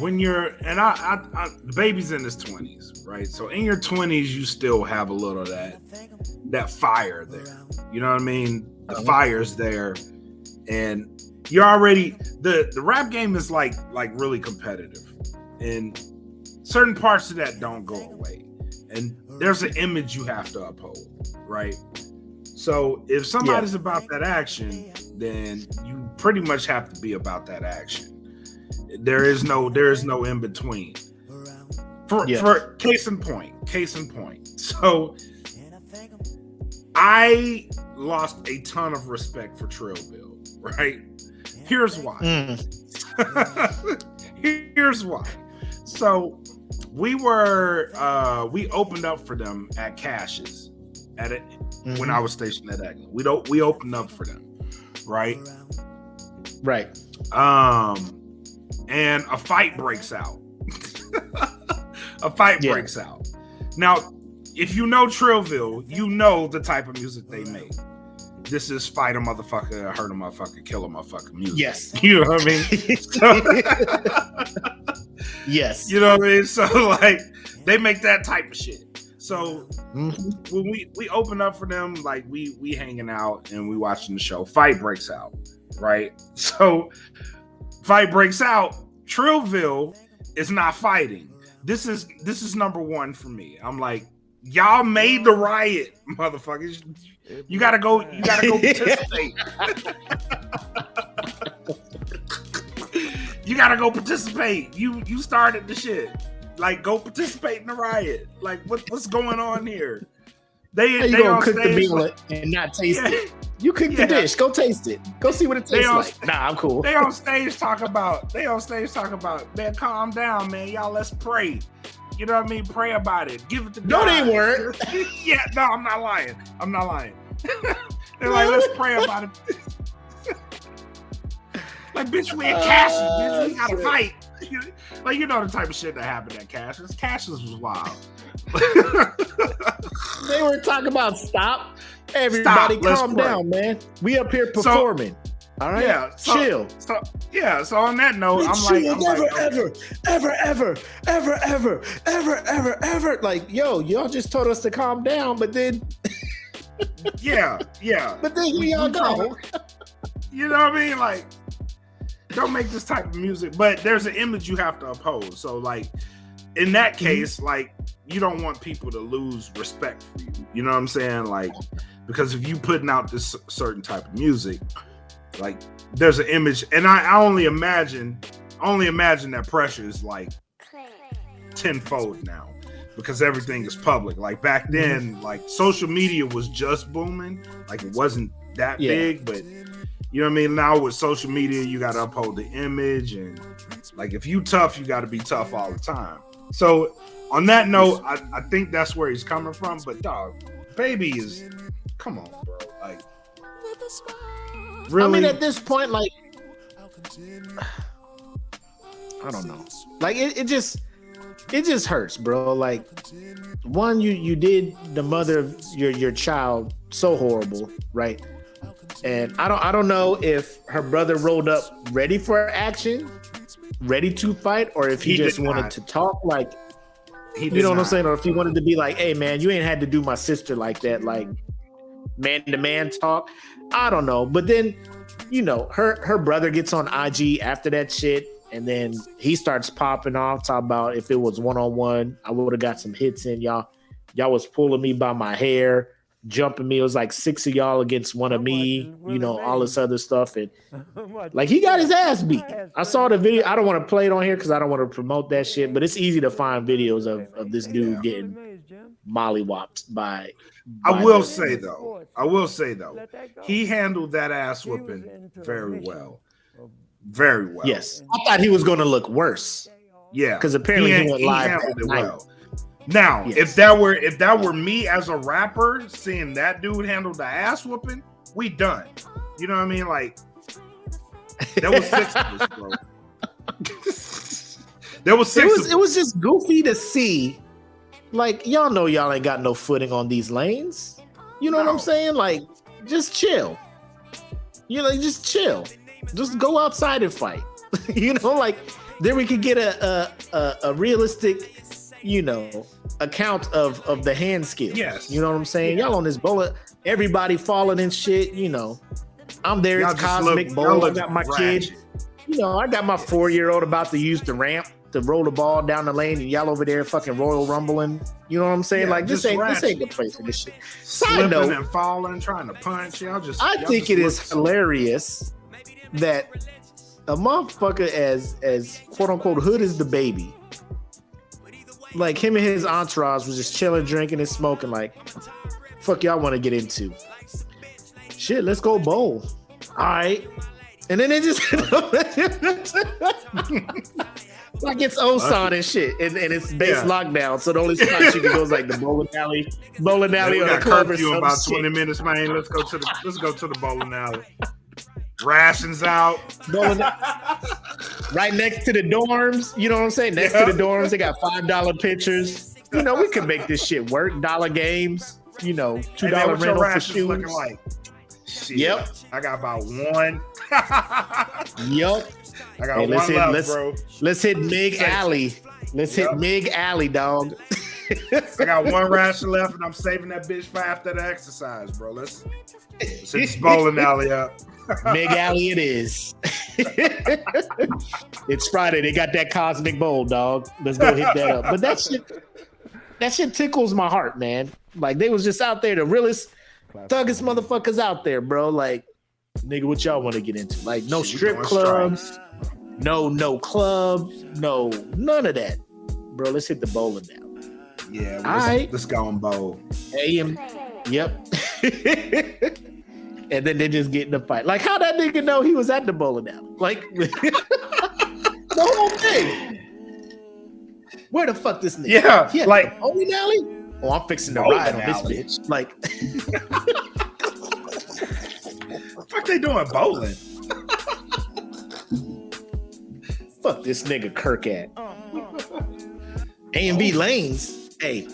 when you're, and I the baby's in his 20s, right? So in your 20s, you still have a little of that fire there. You know what I mean? The fire's there, and you're already, the rap game is like really competitive, and certain parts of that don't go away. and there's an image you have to uphold, right? So if somebody's about that action, then you pretty much have to be about that action. There is no in between. For case in point. So I lost a ton of respect for Trillville, right? Here's why. Here's why. So we opened up for them at Cash's when I was stationed at Agnew. We opened up for them, right? Right. And a fight breaks out. Breaks out. Now, if you know Trillville, you know the type of music they make. This is fight a motherfucker, hurt a motherfucker, kill a motherfucker music. Yes. You know what I mean? Yes. You know what I mean? So like they make that type of shit. So when we open up for them, like we hanging out and we watching the show. Fight breaks out, right? So fight breaks out. Trillville is not fighting. This is number one for me. I'm like, y'all made the riot, motherfuckers. You gotta go participate. You gotta go participate. You started the shit. Like, go participate in the riot. Like, what's going on here? They gonna cook the meal and not taste it. You cook the dish. Go taste it. Go see what it tastes like. Nah, I'm cool. They on stage talk about, man, calm down, man. Y'all, let's pray. You know what I mean? Pray about it. Give it to God. No, they weren't. Yeah, no, I'm not lying. They're like, let's pray about it. Like, bitch, we at Cassius, bitch. We gotta fight. Like, you know the type of shit that happened at Cassius. Cassius was wild. They were talking about stop. Everybody calm down, man. We up here performing. All right? Yeah. Chill. So on that note, ever. Like, yo, y'all just told us to calm down, but then yeah. But then here y'all go. You know what I mean? Like, don't make this type of music, but there's an image you have to uphold. So like in that case, like, you don't want people to lose respect for you. You know what I'm saying? Like, because if you putting out this certain type of music, like, there's an image, and I only imagine that pressure is like tenfold now because everything is public. Like back then, like social media was just booming, like it wasn't that big, but you know what I mean? Now with social media, you got to uphold the image, and like if you tough, you got to be tough all the time. So on that note, I think that's where he's coming from. But dog, Baby is, come on, bro, like. Really? I mean, at this point, like, I don't know. Like, it just hurts, bro. Like, one, you did the mother of your child so horrible, right? And I don't know if her brother rolled up ready for action, ready to fight, or if he just wanted to talk. Like, you know what I'm saying? Or if he wanted to be like, hey, man, you ain't had to do my sister like that. Like, man-to-man talk. I don't know. But then, you know, her brother gets on IG after that shit, and then he starts popping off, talking about if it was one-on-one, I would have got some hits in. Y'all was pulling me by my hair, jumping me. It was like 6 of y'all against one of me, you know, all this other stuff. And like, he got his ass beat. I saw the video. I don't want to play it on here because I don't want to promote that shit, but it's easy to find videos of this dude getting mollywopped by I will say though, he handled that ass whooping very well. Very well. Yes. I thought he was going to look worse. Yeah. Because apparently he went live handled it night. well. Now, if that were me as a rapper seeing that dude handle the ass whooping, we done. You know what I mean? Like, there was 6 of us, bro. There was 6 It was just goofy to see. Like, y'all know y'all ain't got no footing on these lanes. You know what I'm saying? Like, just chill. You know, just chill. Just go outside and fight. You know, like, then we could get a realistic, you know, account of the hand skills. Yes. You know what I'm saying? Y'all on this bullet, everybody falling and shit, you know. I'm there, it's Cosmic Bowl. I got my kid. You know, I got my 4-year-old about to use the ramp. to roll the ball down the lane and y'all over there fucking Royal Rumbling. You know what I'm saying? Yeah, like this ain't the place for this shit. Side Slipping note, and falling, trying to punch. I think it is hilarious that a motherfucker as quote unquote hood is DaBaby. Like him and his entourage was just chilling, drinking and smoking. Like, fuck y'all want to get into? Shit, let's go bowl. All right. And then they just like it's Osan and shit, and it's base lockdown. So the only spot you can go is like the bowling alley on the club or you about shit. 20 minutes, man. Let's go to the bowling alley. Rations out. Right next to the dorms. You know what I'm saying? Next to the dorms, they got $5 pitchers. You know, we can make this shit work. $1 games. You know, $2 rental for shoes. Looking like? Shit, Yep. I got about one. Yep. I got one left, bro. Let's hit Mig Alley. Let's hit Mig Alley, dog. I got one ration left, and I'm saving that bitch for after the exercise, bro. Let's hit this bowling alley up. Mig Alley it is. It's Friday. They got that cosmic bowl, dog. Let's go hit that up. But that shit tickles my heart, man. Like they was just out there, the realest, thuggest motherfuckers out there, bro. Like, nigga, what y'all want to get into? Like, no strip clubs, no club, no none of that, bro. Let's hit the bowling now. Yeah, let's go and bowl. AM, yep. And then they just get in the fight. Like, how that nigga know he was at the bowling alley? Like, the whole thing. Where the fuck this nigga? Yeah, like bowling alley. Oh, I'm fixing to ride on this bitch. Like, what the fuck they doing bowling? Fuck this nigga Kirk at. A&B lanes. Hey,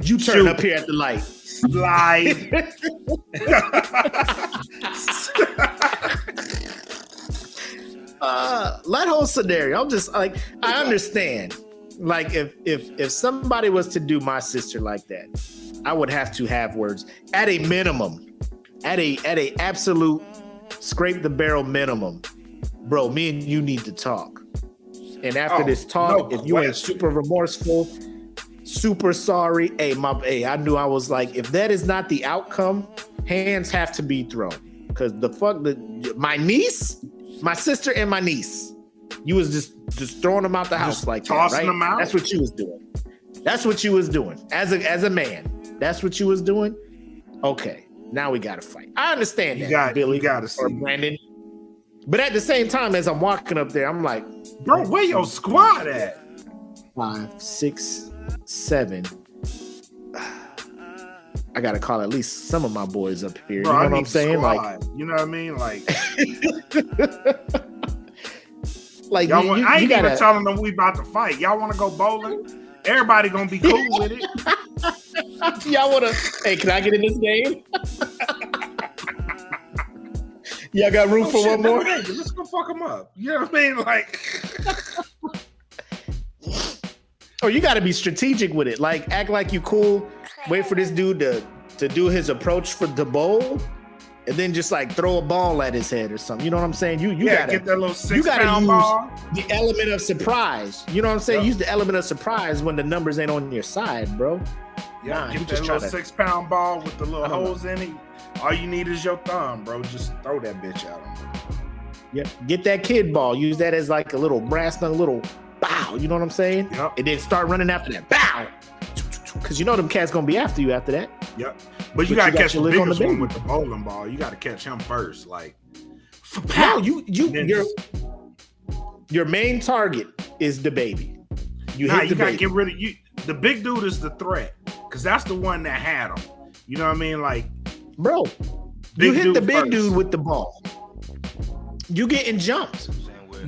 you turn up here at the light. Slide. That whole scenario, I'm just like, I understand. Like if somebody was to do my sister like that, I would have to have words at a minimum, at a absolute scrape the barrel minimum. Bro, me and you need to talk. And after this talk, if you ain't super remorseful, super sorry, I knew I was like, if that is not the outcome, hands have to be thrown. Because my niece, my sister and my niece, you was just throwing them out the house like that, right? Them out? That's what you was doing. That's what you was doing as a man. That's what you was doing. Okay, now we gotta fight. I understand Billy, you gotta see. Or Brandon. But at the same time, as I'm walking up there, I'm like, bro, where your squad at? 5, 6, 7. I gotta call at least some of my boys up here. Bro, you know what I'm saying? Squad. Like, you know what I mean? Like, like y'all I ain't gotta, even telling them we about to fight. Y'all want to go bowling? Everybody gonna be cool with it. Y'all wanna? Hey, can I get in this game? Y'all got room for one more? Let's go fuck them up. You know what I mean? Like, or you got to be strategic with it. Like, act like you cool. Wait for this dude to do his approach for the bowl, and then just like throw a ball at his head or something. You know what I'm saying? You gotta get that little 6 you gotta pound use ball. The element of surprise. You know what I'm saying? Use the element of surprise when the numbers ain't on your side, bro. Yeah, get that little 6 pound ball with the little holes in it. All you need is your thumb, bro. Just throw that bitch out. Yep. Get that kid ball. Use that as like a little brass nut, little bow. You know what I'm saying? Yep. And then start running after that. Bow. Because you know them cats gonna be after you after that. Yep. But you gotta catch the biggest one with the the bowling ball. You gotta catch him first. Like, how your main target is DaBaby. You gotta get rid of you. The big dude is the threat, because that's the one that had him. You know what I mean? Like, bro, you hit the big dude with the ball. You getting jumped.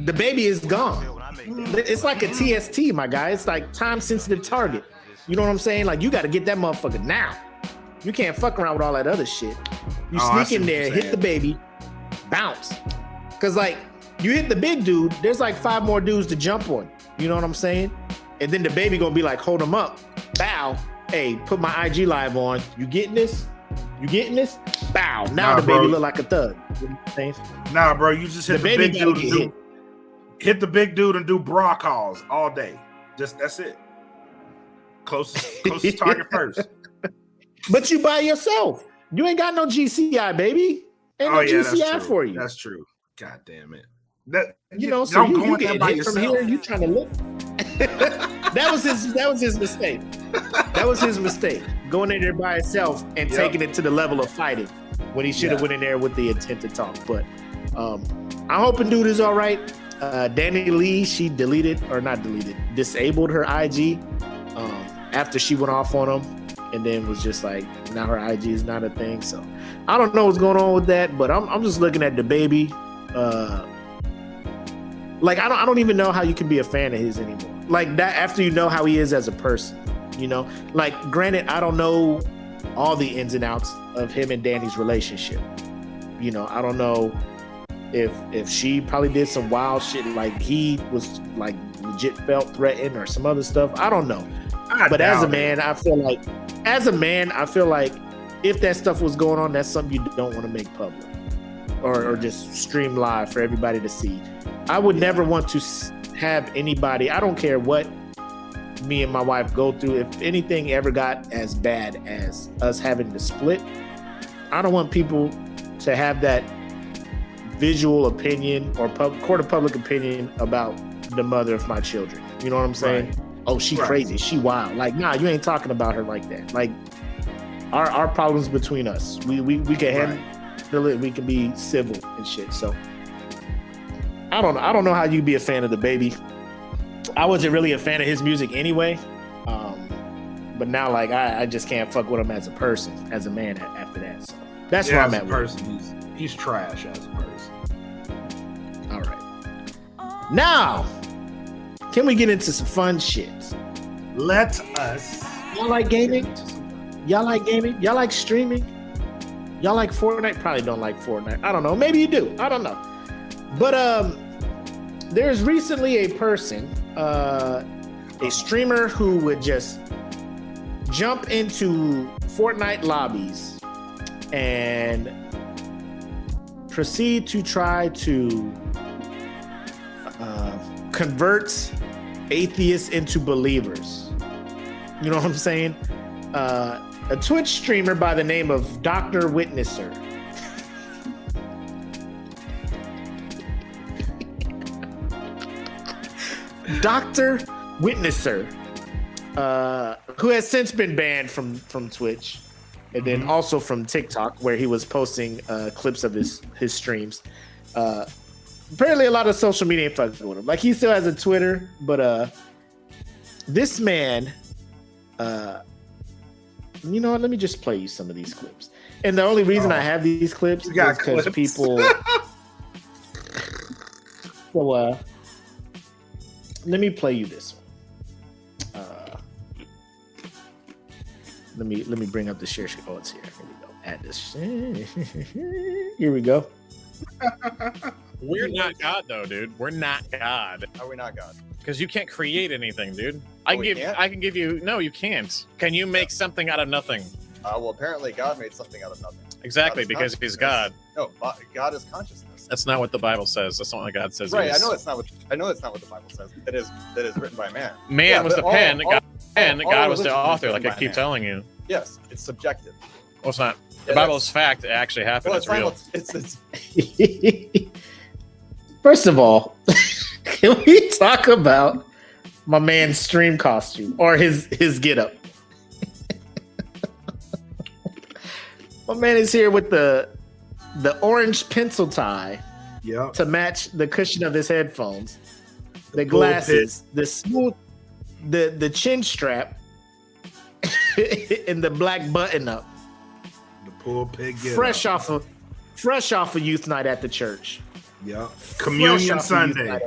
DaBaby is gone. It's like a TST, my guy. It's like time sensitive target. You know what I'm saying? Like, you got to get that motherfucker now. You can't fuck around with all that other shit. You sneak in there, hit DaBaby, bounce. Because, like, you hit the big dude, there's like 5 more dudes to jump on. You know what I'm saying? And then DaBaby gonna be like, hold him up. Bow. Hey, put my IG live on. You getting this? You getting this? Bow. Now DaBaby look like a thug. You know what I'm saying? Nah, bro, you just hit the big dude. hit the big dude and do bra calls all day. Just that's it. Closest target first. But you by yourself. You ain't got no GCI, baby. Ain't no GCI for you. That's true. God damn it. That so you get hit from here. You trying to look? that was his mistake. That was his mistake. Going in there by himself and taking it to the level of fighting when he should have went in there with the intent to talk. But I'm hoping dude is all right. Danny Lee, she disabled her IG after she went off on him, and then was just like, now her IG is not a thing. So I don't know what's going on with that, but I'm just looking at DaBaby. Like I don't even know how you can be a fan of his anymore. Like that after you know how he is as a person, you know. Like granted, I don't know all the ins and outs of him and Danny's relationship. You know, I don't know if she probably did some wild shit, like he was like legit felt threatened or some other stuff. I don't know. But as a man, I feel like if that stuff was going on, that's something you don't want to make public or just stream live for everybody to see. I would never want to have anybody, I don't care what me and my wife go through, if anything ever got as bad as us having to split, I don't want people to have that visual opinion or court of public opinion about the mother of my children. You know what I'm saying? Right. Oh, she crazy. She wild. Like, nah, you ain't talking about her like that. Like, our problems between us. We can handle it. We can be civil and shit. So I don't know how you be a fan of DaBaby. I wasn't really a fan of his music anyway. But now, like, I just can't fuck with him as a person, as a man after that. So that's where I'm at with him. He's trash as a person. All right. Now, can we get into some fun shit? Let us. Y'all like gaming? Y'all like gaming? Y'all like streaming? Y'all like Fortnite? Probably don't like Fortnite. I don't know. Maybe you do. I don't know. But there's recently a person, a streamer who would just jump into Fortnite lobbies and proceed to try to convert atheists into believers. You know what I'm saying? A Twitch streamer by the name of Dr. Witnesser. Dr. Witnesser, who has since been banned from Twitch, and then also from TikTok, where he was posting clips of his streams. Apparently, a lot of social media ain't fucking with him. Like, he still has a Twitter, but this man, you know what? Let me just play you some of these clips. And the only reason I have these clips is because people. So, let me play you this one. Let me bring up the share screen. Oh, it's here. Here we go. Add this. Here we go. We're not God, though, dude. We're not God. How are we not God? Because you can't create anything, dude. Oh, I can give you. No, you can't. Can you make something out of nothing? Well, apparently God made something out of nothing. Exactly, because he's God. No, God is consciousness. That's not what the Bible says. That's not what God says. Right. I know it's not what the Bible says. That is written by man. Man was the pen. God was the author. Like I keep telling you. Yes, it's subjective. Well, it's not. The Bible is fact. It actually happened. Well, it's real. It's First of all, can we talk about my man's stream costume or his getup? My man is here with the orange pencil tie to match the cushion of his headphones, the glasses, the smooth, the chin strap, and the black button up. The pulpit getup. Fresh off of youth night at the church. Yeah, Communion Sunday.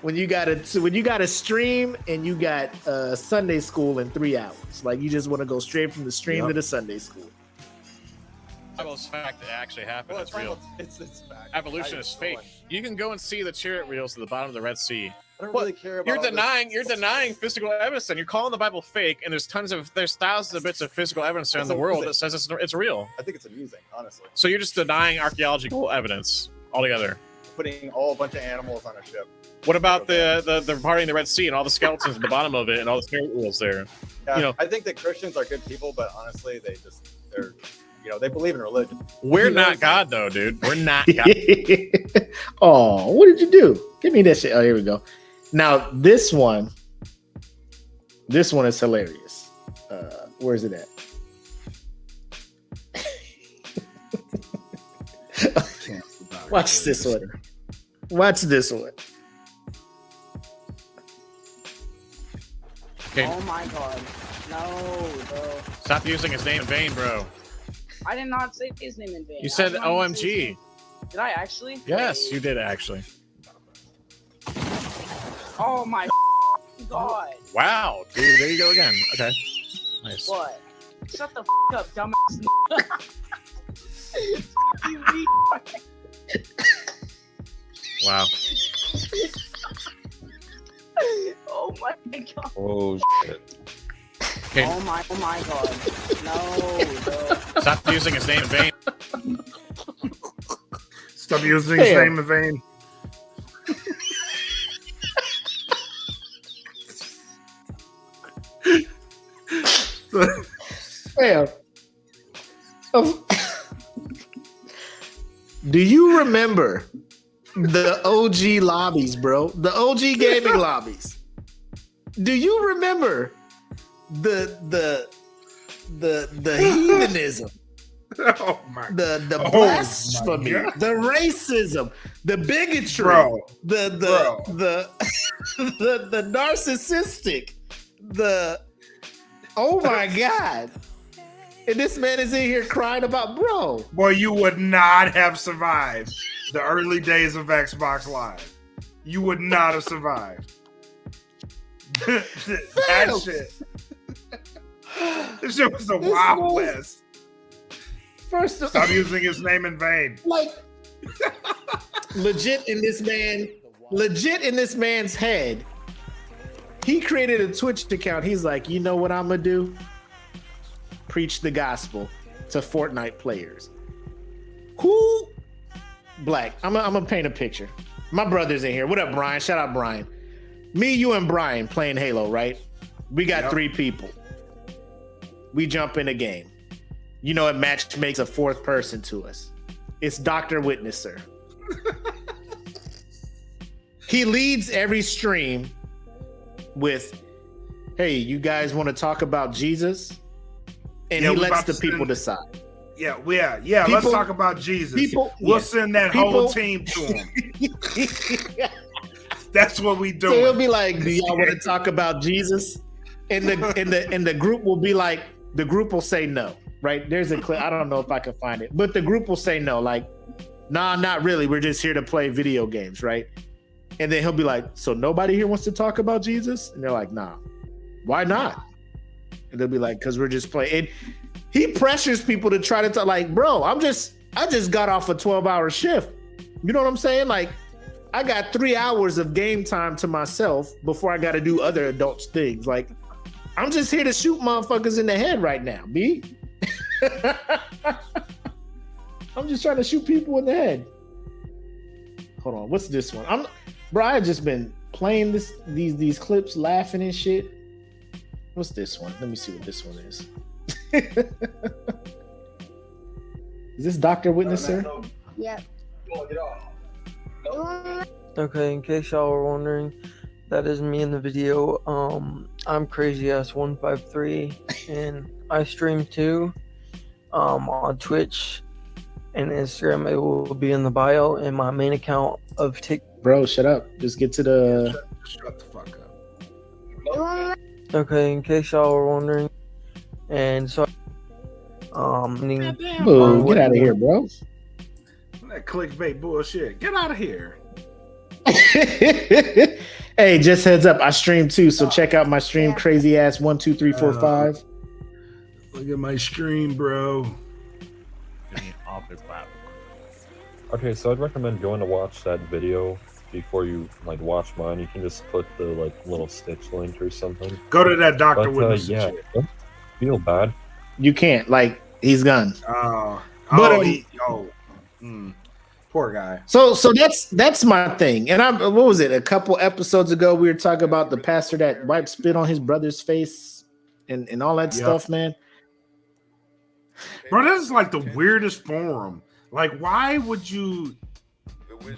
when you gotta stream and you got Sunday school in 3 hours, like you just want to go straight from the stream to the Sunday school. Bible's fact. It actually happened. Well, it's real. It's fact. Evolution is fake. You can go and see the chariot wheels at the bottom of the Red Sea. I don't really care about. You're denying physical evidence, and you're calling the Bible fake. And there's thousands of bits of physical evidence in the world that says it's real. I think it's amusing, honestly. So you're just denying archaeological evidence altogether. putting all a bunch of animals on a ship. What about the party in the Red Sea and all the skeletons at the bottom of it and all the spirit wheels there? Yeah, You know- I think that Christians are good people, but honestly, they're they believe in religion. We're not God, though, dude. We're not God. Oh, what did you do? Give me that shit. Oh, here we go. Now this one is hilarious. Where's it at? Watch this one. Watch this one. Okay. Oh my god. No, bro. Stop using his name in vain, bro. I did not say his name in vain. You said I did not say his OMG. name. Did I actually? Yes, you did actually. Oh my god. Wow, dude, there you go again. Okay, nice. What? Shut the up, dumbass. You retard. Wow. Oh my god. Oh shit. Okay. Oh my god. No, bro. Stop using his name in vain. Stop using his name in vain. Fam. Do you remember the OG lobbies, bro? The OG gaming lobbies. Do you remember the heathenism? Oh my! The Oh blasphemy, my God. the racism, the bigotry, Bro. the narcissistic, oh my God! And this man is in here crying about, bro. Boy, you would not have survived the early days of Xbox Live. You would not have survived. That shit. This shit was the Wild West. First, Stop using his name in vain. Like, legit in this man's head, he created a Twitch account. He's like, you know what I'm gonna do? Preach the gospel to Fortnite players. Who? Black. I'm gonna paint a picture. My brother's in here. What up, Brian? Shout out, Brian. Me, you, and Brian playing Halo, right? We got 3 people. We jump in a game. You know, it match makes a 4th person to us. It's Dr. Witnesser. He leads every stream with, hey, you guys want to talk about Jesus? And he lets the people decide. Yeah. Let's talk about Jesus. We'll send that whole team to him. That's what we do. So he'll be like, do y'all want to talk about Jesus? And the group will be like, the group will say no. Right? There's a clip. I don't know if I can find it, but the group will say no, like, nah, not really. We're just here to play video games, right? And then he'll be like, so nobody here wants to talk about Jesus? And they're like, nah. Why not? And they'll be like, because we're just playing. And he pressures people to try to talk, like, bro, I just got off a 12-hour shift. You know what I'm saying? Like, I got 3 hours of game time to myself before I got to do other adult things. Like, I'm just here to shoot motherfuckers in the head right now, B. I'm just trying to shoot people in the head. Hold on, what's this one? Bro, I just been playing these clips, laughing and shit. What's this one? Let me see what this one is. Is this Dr. Witnesser? Yeah. Okay, in case y'all were wondering, that is me in the video. I'm Crazy Ass 153, and I stream too. On Twitch and Instagram. It will be in the bio, and my main account of TikTok. Bro, shut up. Just get to the. Shut the fuck up. Okay, in case y'all were wondering, and so Boo, get out of here, bro. That clickbait bullshit. Get out of here. Hey, just heads up, I stream too, so check out my stream, Crazy Ass 12345. Look at my stream, bro. Okay, so I'd recommend going to watch that video before you watch mine. You can just click the little Stitch link or something. Go to that Dr. Witness. Yeah, don't feel bad. You can't, he's gone. Poor guy. So that's my thing. And what was it? A couple episodes ago, we were talking about the pastor that wiped spit on his brother's face and all that stuff, man. Bro, that's like the weirdest forum. Like, why would you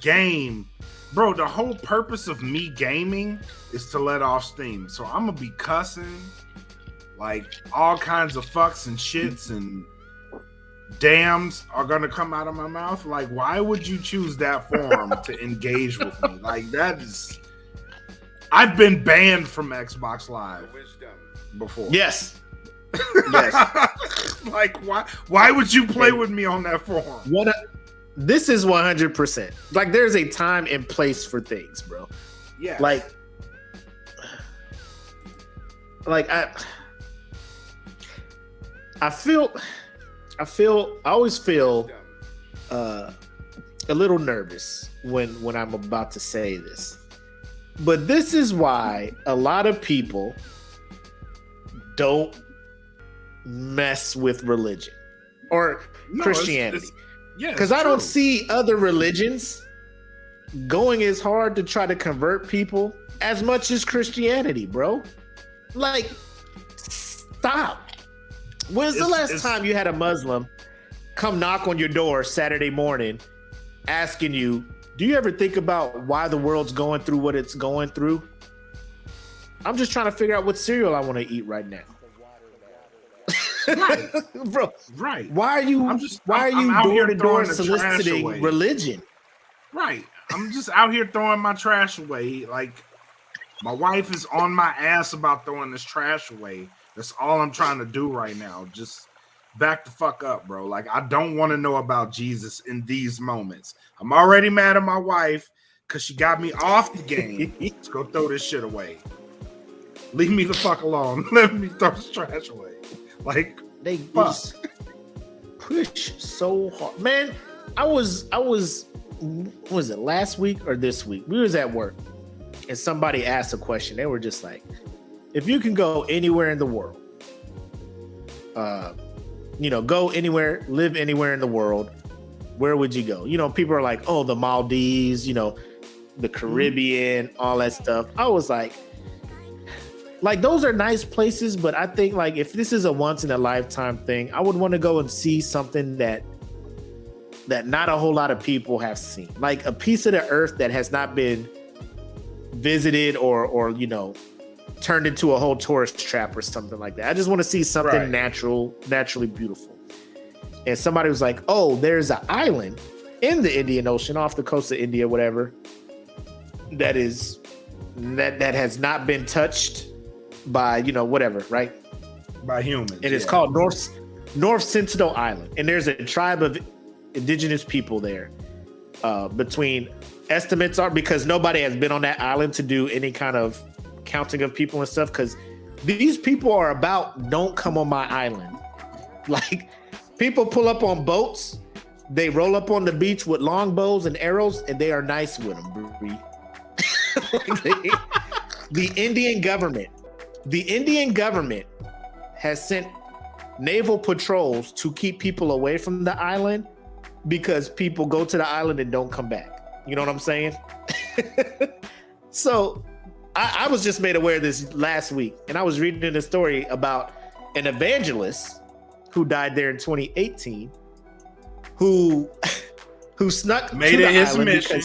game? Bro, the whole purpose of me gaming is to let off steam. So I'm gonna be cussing like all kinds of fucks and shits and damns are gonna come out of my mouth. Like, why would you choose that forum to engage with me? Like, that is. I've been banned from Xbox Live before. Yes. Yes. Like, why would you play with me on that forum? This is 100%. Like, there's a time and place for things, bro. Yeah. Like I always feel a little nervous when I'm about to say this. But this is why a lot of people don't mess with religion or Christianity. Because I don't see other religions going as hard to try to convert people as much as Christianity, bro. Like, stop. When's the last time you had a Muslim come knock on your door Saturday morning asking you, do you ever think about why the world's going through what it's going through? I'm just trying to figure out what cereal I want to eat right now. Right. Bro, right. Why are you door to door soliciting religion? Right. I'm just out here throwing my trash away. Like, my wife is on my ass about throwing this trash away. That's all I'm trying to do right now. Just back the fuck up, bro. Like, I don't want to know about Jesus in these moments. I'm already mad at my wife because she got me off the game. Let's go throw this shit away. Leave me the fuck alone. Let me throw this trash away. Like, they just push so hard, man. I was it last week or this week? We was at work and somebody asked a question. They were just like, if you can go anywhere in the world, go anywhere, live anywhere in the world, where would you go? People are like, oh, the Maldives, the Caribbean, all that stuff. I was like, those are nice places, but I think, like, if this is a once in a lifetime thing, I would want to go and see something that not a whole lot of people have seen, like a piece of the earth that has not been visited or turned into a whole tourist trap or something like that. I just want to see something naturally beautiful. And somebody was like, oh, there's an island in the Indian Ocean off the coast of India, whatever, that has not been touched by whatever, right? By humans. And it's called North Sentinel Island. And there's a tribe of indigenous people there. Between estimates are, because nobody has been on that island to do any kind of counting of people and stuff, because these people are about, don't come on my island. Like, people pull up on boats, they roll up on the beach with long bows and arrows, and they are nice with them, bro. The Indian government has sent naval patrols to keep people away from the island because people go to the island and don't come back. You know what I'm saying? So I was just made aware of this last week, and I was reading a story about an evangelist who died there in 2018 who snuck made to the it his island mission.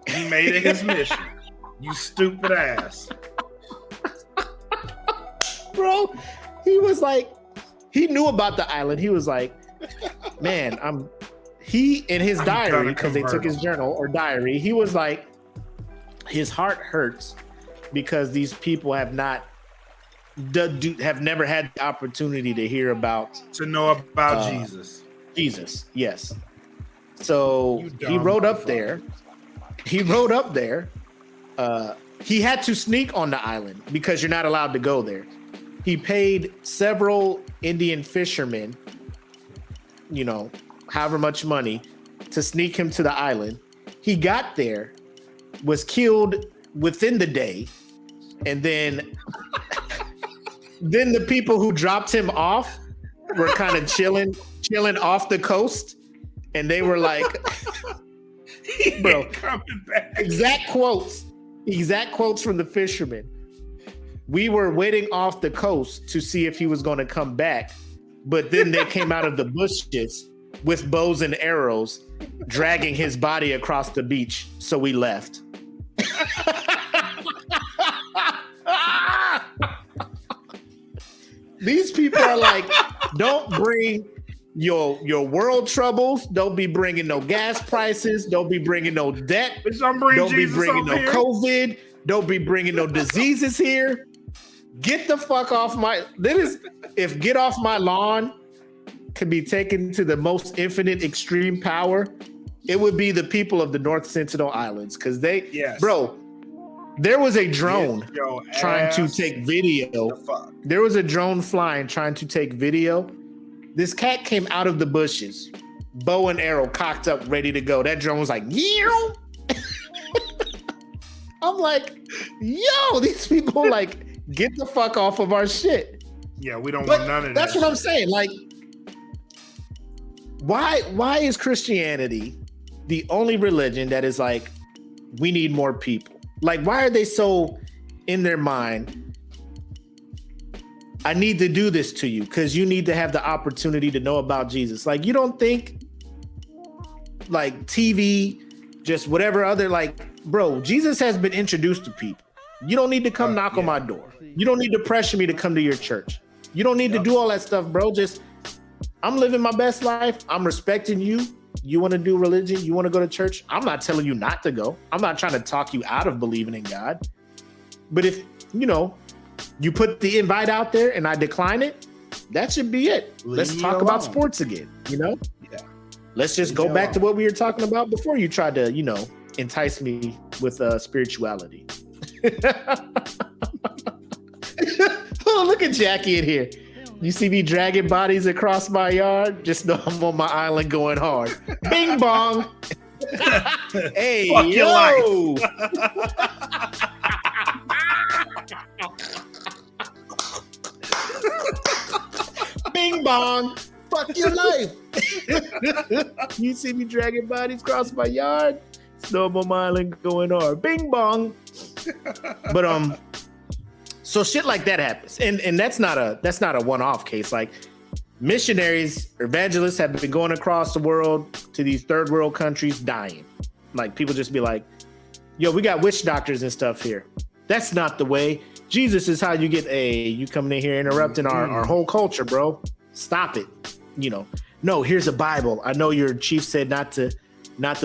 He made it his mission. You stupid ass. Bro, he was like, he knew about the island. He was like, man, he in his diary, because they took his journal or diary, he was like, his heart hurts because these people have never had the opportunity to know about Jesus. Yes. So he wrote up there. He had to sneak on the island because you're not allowed to go there. He paid several Indian fishermen, however much money, to sneak him to the island. He got there, was killed within the day, and then the people who dropped him off were kind of chilling off the coast, and they were like, bro, coming back. Exact quotes from the fisherman. We were waiting off the coast to see if he was going to come back, but then they came out of the bushes with bows and arrows, dragging his body across the beach. So we left. These people are like, don't bring your world troubles. Don't be bringing no gas prices. Don't be bringing no debt. Don't be bringing no COVID. Don't be bringing no diseases here. Get the fuck off my. If get off my lawn could be taken to the most infinite extreme power, it would be the people of the North Sentinel Islands, because bro. There was a drone trying to take video. There was a drone flying trying to take video. This cat came out of the bushes, bow and arrow cocked up, ready to go. That drone was like, "Yeow!" I'm like, yo, these people like, get the fuck off of our shit. Yeah, we don't want none of that. That's what I'm saying. Like, why is Christianity the only religion that is like, we need more people? Like, why are they so in their mind? I need to do this to you because you need to have the opportunity to know about Jesus. Like, you don't think like TV, just whatever other, like, bro, Jesus has been introduced to people. You don't need to come knock on my door. You don't need to pressure me to come to your church. You don't need to do all that stuff, bro. Just, I'm living my best life. I'm respecting you. You want to do religion? You want to go to church? I'm not telling you not to go. I'm not trying to talk you out of believing in God. But if, you put the invite out there and I decline it, that should be it. Let's talk about sports again, Yeah. Let's just go back to what we were talking about before you tried to, entice me with spirituality. Oh, look at Jackie in here. You see me dragging bodies across my yard? Just know I'm on my island going hard. Bing bong. Hey, fuck yo. Bing bong. Fuck your life. You see me dragging bodies across my yard? Know I'm on my island going hard. Bing bong. But so shit like that happens, and that's not a one-off case. Like, missionaries, evangelists have been going across the world to these third world countries, dying. Like, people just be like, "Yo, we got witch doctors and stuff here." That's not the way. Jesus is how you get you coming in here interrupting our whole culture, bro. Stop it. No, here's a Bible. I know your chief said not to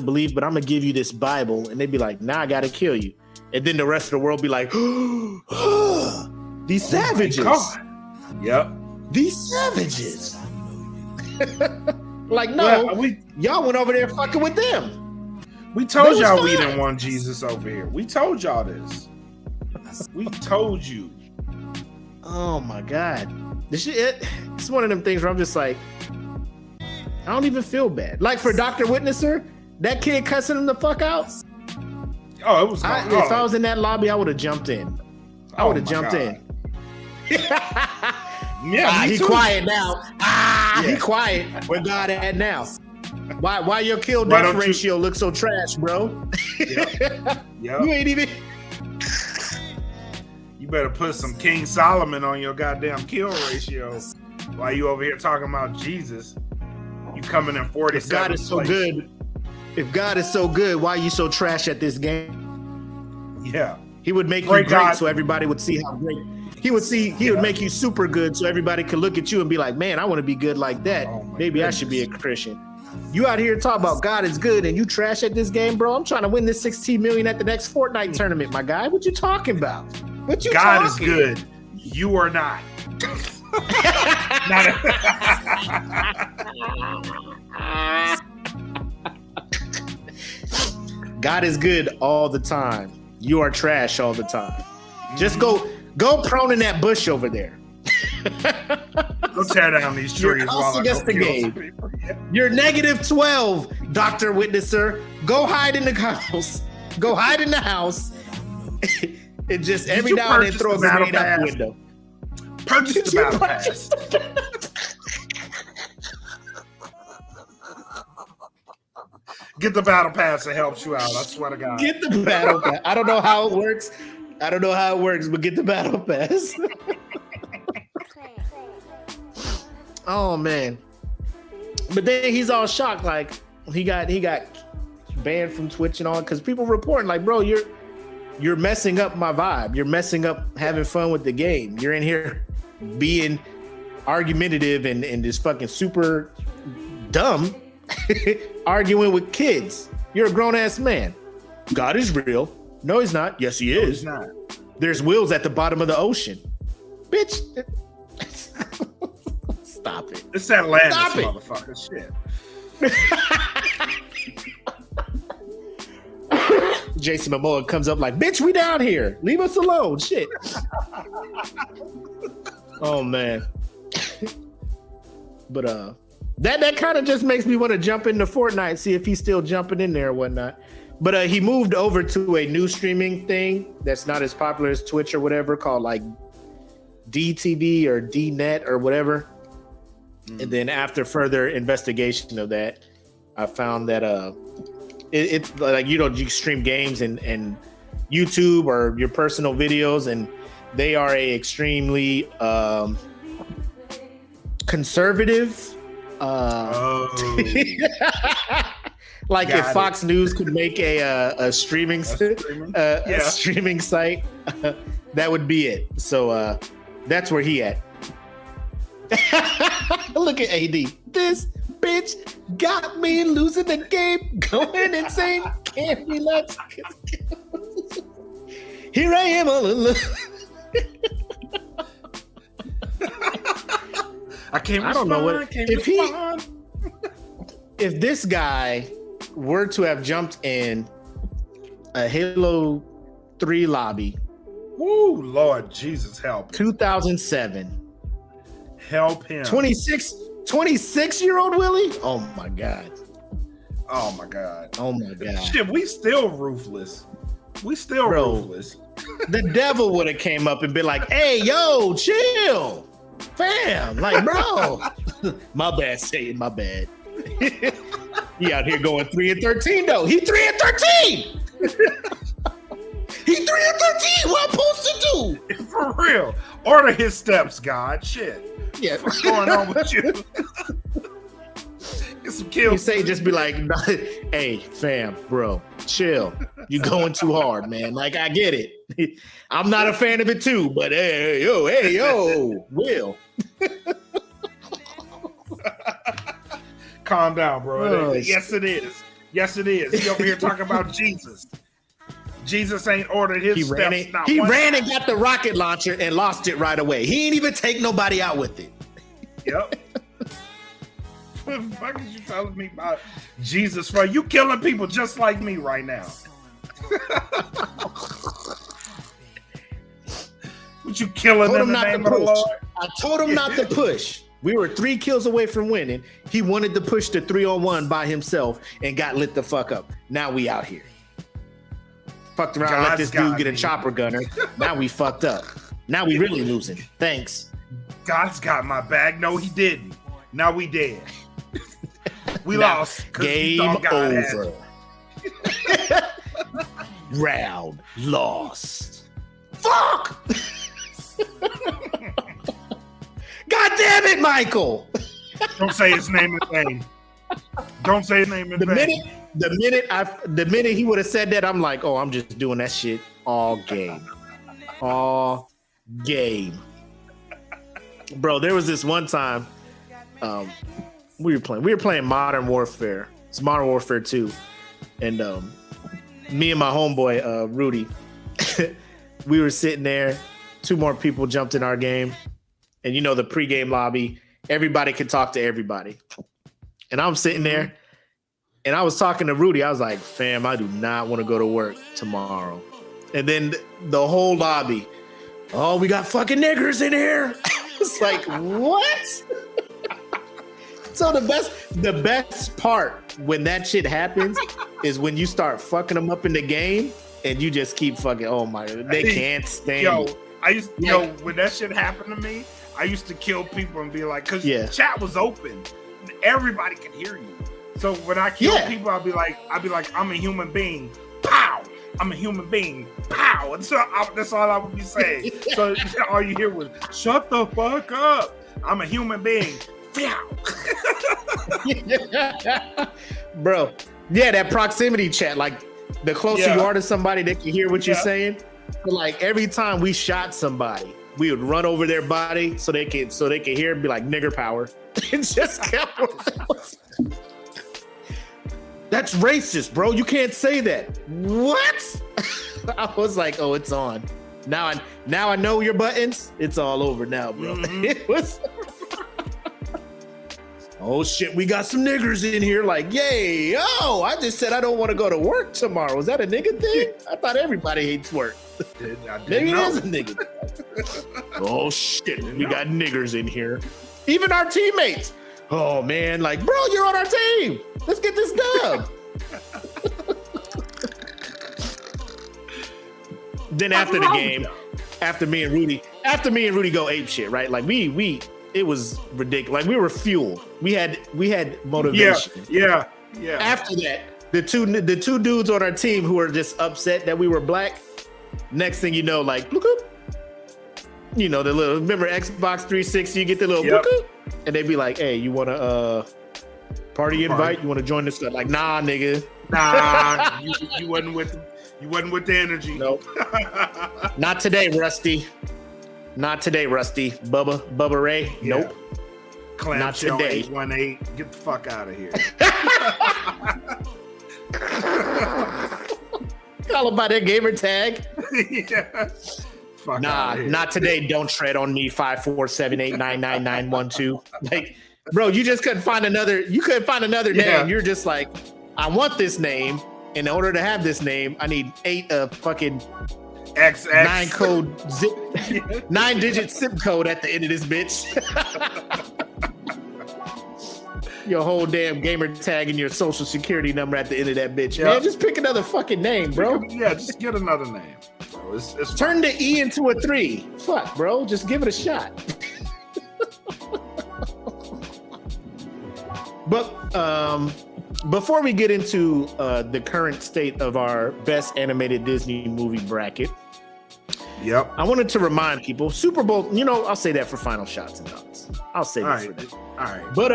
believe, but I'm gonna give you this Bible, and they'd be like, "Nah, I gotta kill you." And then the rest of the world be like, these savages. Yep. These savages. Like, no, y'all went over there fucking with them. We told y'all we didn't want Jesus over here. We told y'all this. We told you. Oh my God. It's one of them things where I'm just like, I don't even feel bad. Like, for Dr. Witnesser, that kid cussing him the fuck out. Oh, it was. If I was in that lobby, I would have jumped in. I would have jumped in. Yeah, he quiet now. He quiet. Where God at now? Why your kill death ratio looks so trash, bro? Yep. You ain't even. You better put some King Solomon on your goddamn kill ratio while you over here talking about Jesus. You coming in 47th. If God is so good. If God is so good, why are you so trash at this game? Yeah. He would make you great so everybody would see how great. He would make you super good so everybody could look at you and be like, man, I want to be good like that. Maybe I should be a Christian. You out here talking about God is good and you trash at this game, bro. I'm trying to win this $16 million at the next Fortnite tournament, my guy. What you talking about? What you God talking? is good. You are not. God is good all the time. You are trash all the time. Just go prone in that bush over there. Go tear down these trees while I go game. You're -12, Dr. Witnesser. Go hide in the house. Go hide in the house. And just every now and then throw a grenade out the window. Purchase the battle pass. Get the battle pass. It helps you out. I swear to God. Get the battle pass. I don't know how it works. But get the battle pass. Oh man. But then he's all shocked, like he got banned from Twitch and all, because people reporting like, bro, you're messing up my vibe. You're messing up having fun with the game. You're in here being argumentative and just fucking super dumb, arguing with kids. You're a grown ass man. God is real. No, he's not. Yes, he is. He's not. There's wheels at the bottom of the ocean. Bitch. Stop it. It's that Atlantis Stop it. motherfucker shit. Jason Momoa comes up like, bitch, we down here. Leave us alone. Shit. Oh man. But that kind of just makes me want to jump into Fortnite, see if he's still jumping in there or whatnot. But he moved over to a new streaming thing that's not as popular as Twitch or whatever, called like DTV or DNet or whatever. And then after further investigation of that, I found that it's like, you know, you stream games and YouTube or your personal videos, and they are a extremely conservative. Like if Fox News could make a streaming a streaming site, that would be it. So that's where he at. Look at AD. This bitch got me losing the game, going insane. Can't relax. Here I am all alone. I don't know what if this guy were to have jumped in a Halo 3 lobby. Woo, Lord Jesus, help. 2007. Help him. 26-year-old Willie? Oh my God. Oh my God. Oh my God. Shit, we still ruthless. Ruthless. The devil would have came up and been like, hey, yo, chill. Fam. Like, bro. My bad, saying my bad. He out here going 3-13 though. He 3-13. He 3-13. What I'm supposed to do? For real. Order his steps, God. Shit. Yeah. What's going on with you? Get some kills. You say just be like, hey, fam, bro, chill. You going too hard, man. Like, I get it. I'm not a fan of it too, but hey, yo, Will. Calm down, bro. Oh, yes, it is. Yes, it is. He over here talking about Jesus. Jesus ain't ordered his steps. He ran and got the rocket launcher and lost it right away. He ain't even take nobody out with it. Yep. What the fuck is you telling me about Jesus for? You killing people just like me right now. What you killing in the name of the Lord? I told him not to push. We were 3 kills away from winning. He wanted to push the 3-on-1 by himself and got lit the fuck up. Now we out here. Fucked around, let this dude get a chopper gunner. Now we fucked up. Now we really losing. Thanks. God's got my bag. No, he didn't. Now we dead. We lost. Game over. Round lost. Fuck! God damn it, Michael! Don't say his name in vain. Don't say his name in vain. The minute he would have said that, I'm like, oh, I'm just doing that shit all game. All game. Bro, there was this one time we were playing Modern Warfare. It's Modern Warfare 2. And me and my homeboy, Rudy, we were sitting there. 2 more people jumped in our game. And you know, the pregame lobby, everybody could talk to everybody. And I'm sitting there and I was talking to Rudy. I was like, fam, I do not want to go to work tomorrow. And then the whole lobby, oh, we got fucking niggers in here. It's like, what? So the best part when that shit happens is when you start fucking them up in the game and you just keep fucking, oh my, they can't stand. Yo, when that shit happened to me, I used to kill people and be like, because chat was open. Everybody could hear you. So when I kill people, I'll be like, I'm a human being. Pow! I'm a human being. Pow! And so that's all I would be saying. So all you hear was, shut the fuck up. I'm a human being. Pow! Bro, yeah, that proximity chat, like the closer you are to somebody, they can hear what you're saying. But like every time we shot somebody, we would run over their body so they can hear and be like, nigger power. And just kept That's racist, bro. You can't say that. What? I was like, oh, it's on. Now I know your buttons. It's all over now, bro. It was. Oh shit, we got some niggers in here. Like, yay! Oh, I just said I don't want to go to work tomorrow. Is that a nigga thing? I thought everybody hates work. Maybe it is a nigga thing. Oh shit, we got niggers in here. Even our teammates. Oh man, like, bro, you're on our team. Let's get this dub. Then after the game, after me and Rudy go ape shit, right? Like it was ridiculous. Like we were fueled. We had motivation. Yeah. After that, the two dudes on our team who were just upset that we were black. Next thing you know, like, look up. You know, the little, remember Xbox 360, you get the little look up, and they'd be like, hey, you want to party invite? You want to join this stuff? Like, nah, nigga. Nah, you wasn't with the energy. Nope. Not today, Rusty. Not today, Rusty. Bubba Ray. Nope. Not today. 818. Get the fuck out of here. Call him by their gamer tag. Yeah. Fuck nah, not today. Don't tread on me. 547899912. Like, bro, you just couldn't find another. You couldn't find another name. You're just like, I want this name. In order to have this name, I need 8 fucking XX 9-digit zip code at the end of this bitch. Your whole damn gamer tag and your social security number at the end of that bitch. Yep. Man, just pick another fucking name, bro. Yeah, just get another name. Bro, it's turn the E into a 3. Fuck, bro. Just give it a shot. But before we get into the current state of our best animated Disney movie bracket, I wanted to remind people, Super Bowl, I'll say that for final shots and thoughts. I'll say that for that. All right. But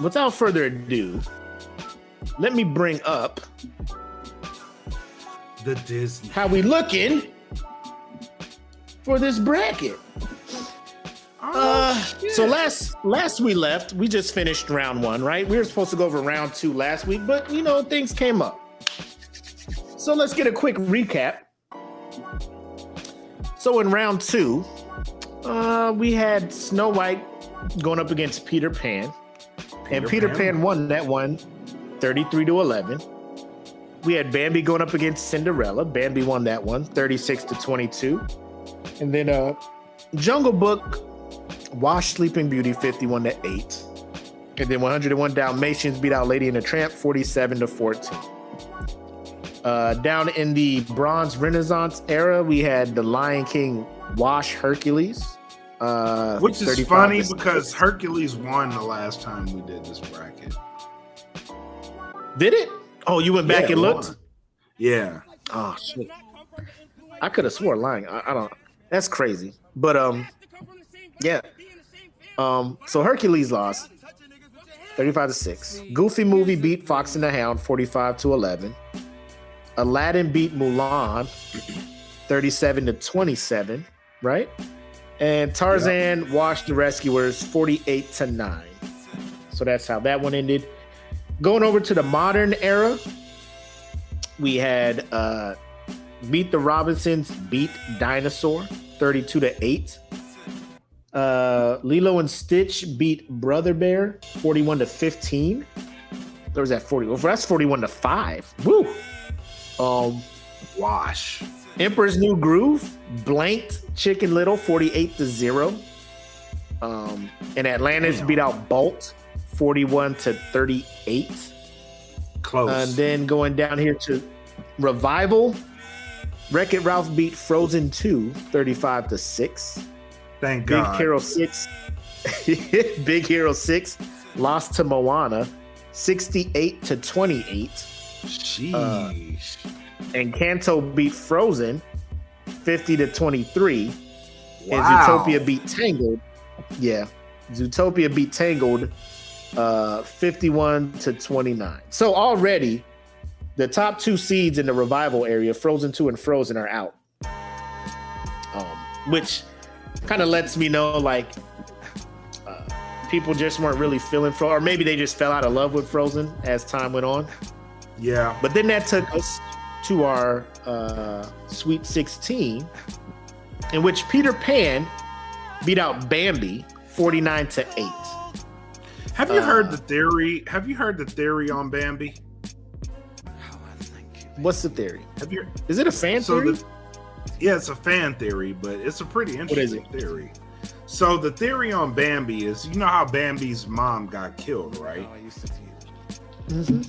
without further ado, let me bring up the Disney. How we looking for this bracket? So last we left, we just finished round 1, right? We were supposed to go over round 2 last week, but things came up. So let's get a quick recap. So in round 2, we had Snow White going up against Peter Pan. And Peter Pan won that one 33-11. We had Bambi going up against Cinderella. Bambi won that one 36-22. And then Jungle Book washed Sleeping Beauty 51-8. And then 101 Dalmatians beat out Lady and the Tramp 47-14. Down in the Bronze Renaissance era, we had the Lion King wash Hercules. Which is funny because Hercules won the last time we did this bracket. Did it? Oh, you went back and looked? Won. Yeah. Oh shit. I could have swore lying. I don't. That's crazy. But yeah. So Hercules lost 35-6. Goofy Movie beat Fox and the Hound 45-11. Aladdin beat Mulan 37-27. Right? And Tarzan washed the Rescuers 48-9. So that's how that one ended. Going over to the modern era, we had Beat the Robinsons beat Dinosaur 32-8. Lilo and Stitch beat Brother Bear 41-15. There was that 40. Well, that's 41-5. Woo. Wash. Emperor's New Groove blanked Chicken Little 48-0. And Atlantis beat out Bolt 41-38. Close. And then going down here to Revival, Wreck-It Ralph beat Frozen 2 35-6. Thank God. Big Hero 6 lost to Moana 68-28. Sheesh. Encanto beat Frozen 50-23. Wow. And Zootopia beat Tangled. Yeah. Zootopia beat Tangled 51-29. So already the top 2 seeds in the revival area, Frozen 2 and Frozen, are out. Which kind of lets me know like people just weren't really feeling Frozen, or maybe they just fell out of love with Frozen as time went on. Yeah. But then that took us to our Sweet 16, in which Peter Pan beat out Bambi 49-8. Have you heard the theory? Have you heard the theory on Bambi? What's the theory? Is it a fan theory? Yeah, it's a fan theory, but it's a pretty interesting theory. So the theory on Bambi is, you know how Bambi's mom got killed, right? Mm-hmm.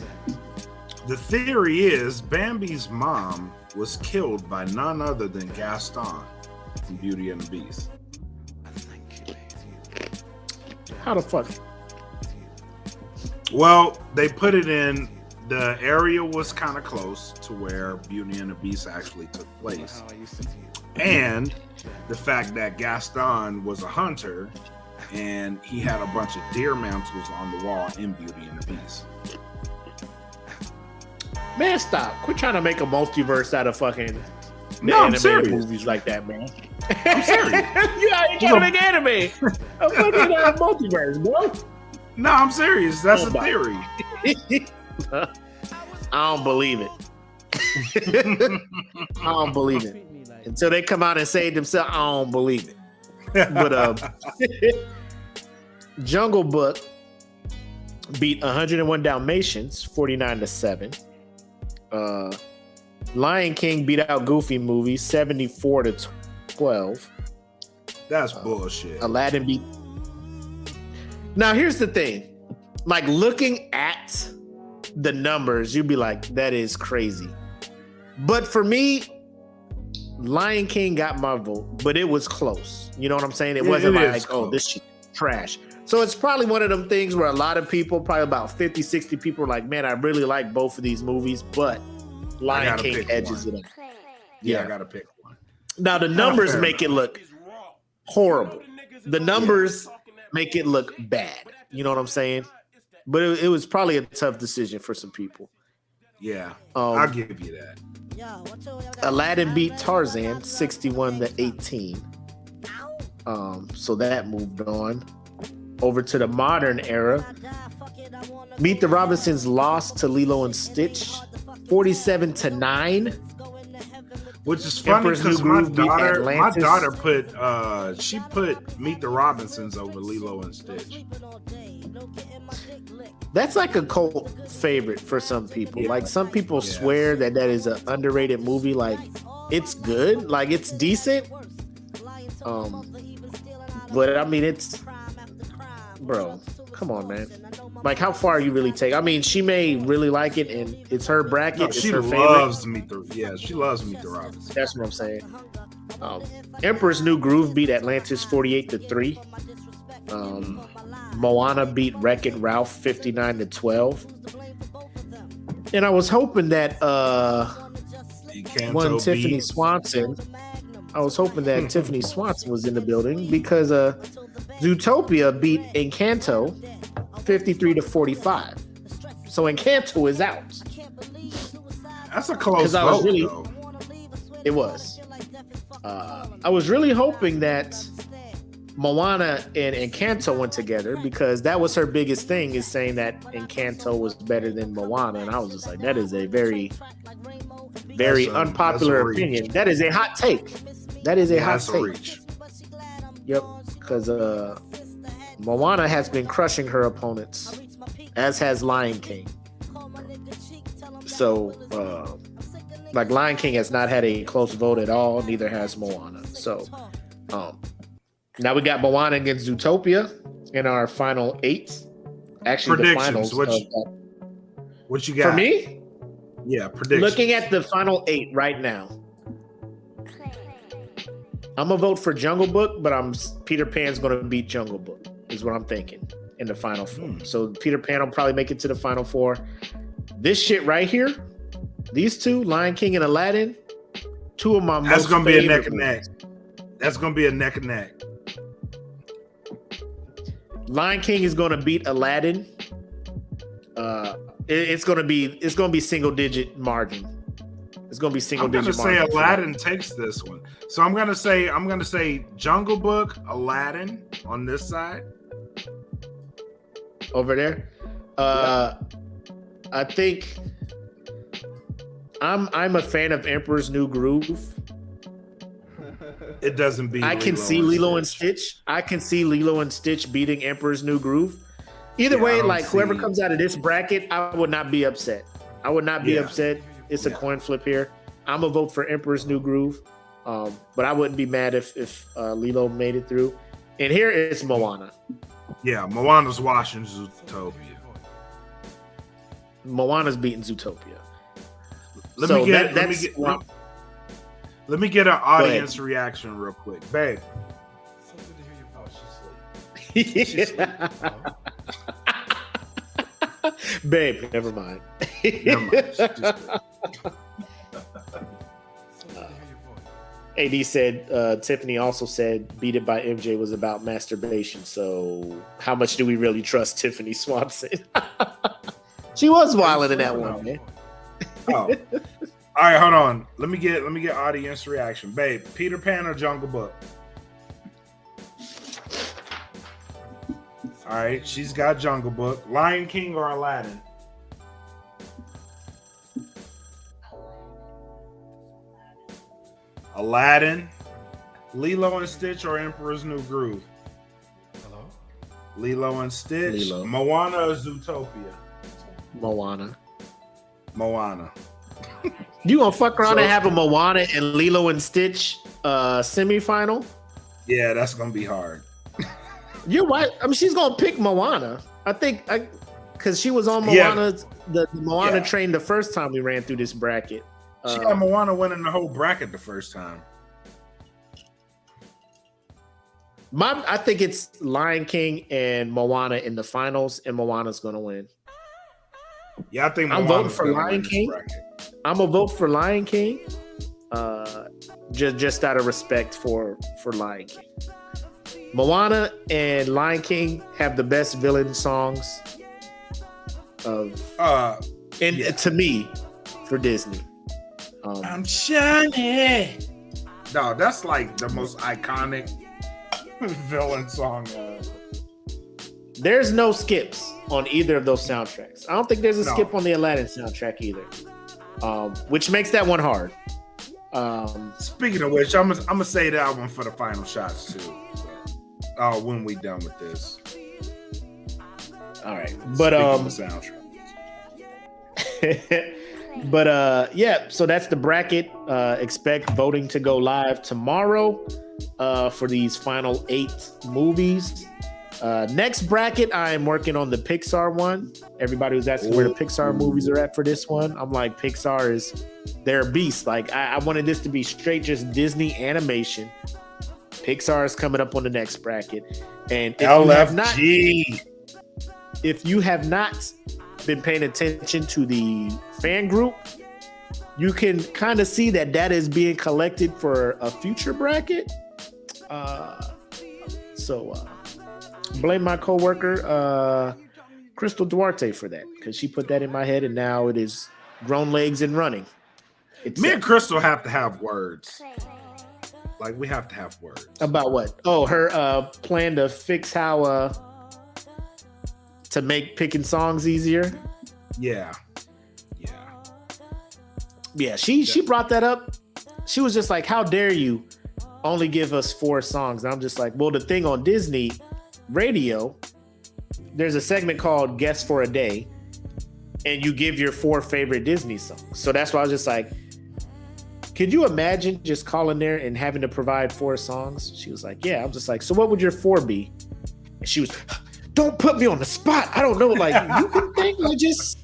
The theory is Bambi's mom was killed by none other than Gaston from Beauty and the Beast. How the fuck? Well, they put it in, the area was kind of close to where Beauty and the Beast actually took place. And the fact that Gaston was a hunter and he had a bunch of deer mantles on the wall in Beauty and the Beast. Man, stop. Quit trying to make a multiverse out of fucking animated movies like that, man. I'm serious. You ain't trying to make anime. A fucking multiverse, bro. No, I'm serious. That's a theory. I don't believe it. I don't believe it. Until they come out and say it themselves, I don't believe it. But Jungle Book beat 101 Dalmatians 49-7. Lion King beat out Goofy Movie 74-12. That's bullshit. Aladdin beat. Now here's the thing. Like, looking at the numbers, you'd be like, that is crazy. But for me, Lion King got my vote, but it was close. You know what I'm saying? It wasn't like, oh, this shit trash. So it's probably one of them things where a lot of people, probably about 50, 60 people are like, man, I really like both of these movies, but Lion King edges it up. Yeah, I gotta pick one. Now the numbers make it look horrible. The numbers make it look bad. You know what I'm saying? But it was probably a tough decision for some people. Yeah, I'll give you that. Aladdin beat Tarzan 61-18. So that moved on. Over to the modern era. Meet the Robinsons lost to Lilo and Stitch 47-9. Which is funny because my daughter put Meet the Robinsons over Lilo and Stitch. That's like a cult favorite for some people. Like, some people swear that is an underrated movie. Like, it's good, like it's decent. But I mean, it's, bro, come on, man. Like, how far are you really take? I mean, she may really like it, and it's her bracket. No, it's she her loves favorite. she loves Meet the Robinsons. That's what I'm saying. Emperor's New Groove beat Atlantis 48-3. Moana beat Wreck-It Ralph 59-12. And I was hoping that Tiffany Swanson. I was hoping that Tiffany Swanson was in the building because Zootopia beat Encanto 53-45. So Encanto is out. That's a close vote, though. It was. I was really hoping that Moana and Encanto went together because that was her biggest thing, is saying that Encanto was better than Moana. And I was just like, that is a very, very unpopular opinion. That is a hot take. That is a hot take. Yep. Because Moana has been crushing her opponents, as has Lion King. So, like, Lion King has not had a close vote at all. Neither has Moana. So, now we got Moana against Zootopia in our final 8. Actually, predictions. The finals. What you got? For me? Yeah, predictions. Looking at the final 8 right now, I'm going to vote for Jungle Book, but Peter Pan's going to beat Jungle Book, is what I'm thinking. in the final four. So Peter Pan will probably make it to the final four. This shit right here, these two, Lion King and Aladdin, two of my most That's gonna be a neck favorite and neck. That's gonna be a neck and neck. Lion King is gonna beat Aladdin. It's gonna be single digit margin. It's gonna be single digit margin. I'm gonna say Aladdin takes this one. So I'm gonna say Jungle Book, Aladdin on this side. Over there. I think I'm a fan of Emperor's New Groove. It doesn't beat. I can see Lilo and Stitch. I can see Lilo and Stitch beating Emperor's New Groove. Either way, like whoever comes out of this bracket, I would not be upset. I would not be upset. It's a coin flip here. I'm gonna vote for Emperor's New Groove, but I wouldn't be mad if Lilo made it through. And here is Moana. Yeah, Moana's washing Zootopia. Moana's beating Zootopia. Let me get an audience reaction real quick, babe. Babe, never mind. AD said, Tiffany also said, Beat It by MJ was about masturbation. So how much do we really trust Tiffany Swanson? She was wilding in that one, man. Oh. All right, hold on. Let me get audience reaction. Babe, Peter Pan or Jungle Book? All right, she's got Jungle Book. Lion King or Aladdin? Aladdin. Lilo and Stitch or Emperor's New Groove? Hello? Lilo and Stitch. Lilo. Moana or Zootopia? Moana. You gonna fuck around and have a Moana and Lilo and Stitch semifinal? Yeah, that's gonna be hard. You're right. I mean, she's gonna pick Moana. I think because she was on Moana's the Moana train the first time we ran through this bracket. She got Moana winning the whole bracket the first time. I think it's Lion King and Moana in the finals, and Moana's gonna win. Yeah, I think I'm voting for Lion King. I'm gonna vote for Lion King, just out of respect for Lion King. Moana and Lion King have the best villain songs of to me for Disney. I'm shining. No, that's like the most iconic villain song. There's no skips on either of those soundtracks. I don't think there's a skip on the Aladdin soundtrack either, which makes that one hard. Speaking of which, I'm gonna say that one for the final shots too. When we done with this. All right, but soundtrack. But yeah, so that's the bracket. Expect voting to go live tomorrow for these final 8 movies. Next bracket, I am working on the Pixar one. Everybody was asking where the Pixar movies are at for this one. I'm like, Pixar they're a beast. Like I wanted this to be straight just Disney animation. Pixar is coming up on the next bracket. And if you have not been paying attention to the fan group, you can kind of see that is being collected for a future bracket. So blame my coworker Crystal Duarte for that, because she put that in my head, and now it is grown legs and running. Me and Crystal have to have words. Like, we have to have words. About what? Oh, her plan to fix how to make picking songs easier. Yeah. She brought that up. She was just like, how dare you only give us 4 songs? And I'm just like, well, the thing on Disney radio, there's a segment called Guess for a Day, and you give your 4 favorite Disney songs. So that's why I was just like, could you imagine just calling there and having to provide 4 songs? She was like, yeah. I'm just like, so what would your 4 be? And she was, don't put me on the spot. I don't know. Like, you can think, like, just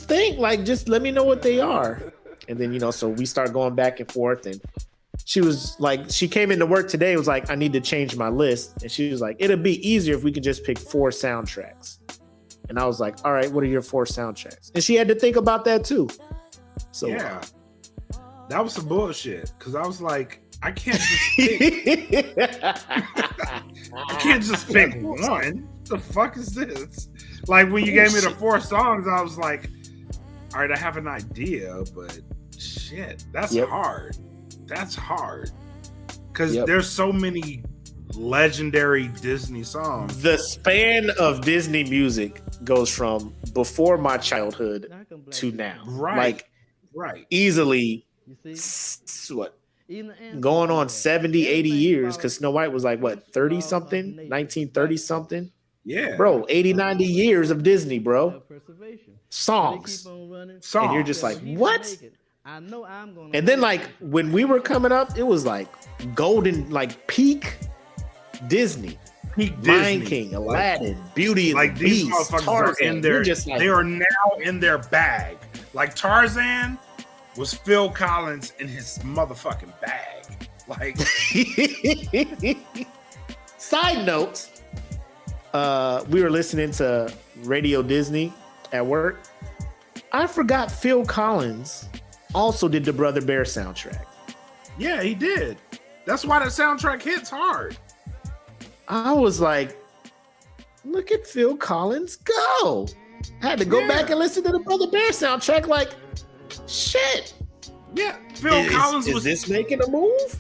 think, like, just let me know what they are. And then, so we start going back and forth, and she was like, she came into work today, was like, I need to change my list. And she was like, it'd be easier if we could just pick 4 soundtracks. And I was like, all right, what are your 4 soundtracks? And she had to think about that too. So yeah, that was some bullshit. Cause I was like, I can't just pick. I can't just pick one. What the fuck is this? Like when you gave me the 4 songs, I was like, all right, I have an idea, but shit, that's hard. That's hard. Cause there's so many legendary Disney songs. The span of Disney music goes from before my childhood to now. Right. Like easily what? Going on 70, 80 years, because Snow White was like, what, 30 something? 1930 something? Yeah. Bro, 80, 90 years of Disney, bro. Songs. And you're just like, what? And then like when we were coming up, it was like golden, like peak Disney. Lion King, Aladdin, Beauty and like the these Beast, motherfuckers Tarzan. are in their, Just like, they are now in their bag. Like Tarzan was Phil Collins in his motherfucking bag. Like side note, we were listening to Radio Disney at work. I forgot Phil Collins also did the Brother Bear soundtrack. Yeah, he did. That's why the soundtrack hits hard. I was like, look at Phil Collins go. I had to go back and listen to the Brother Bear soundtrack. Like, shit. Yeah, Phil Collins is was this making a move?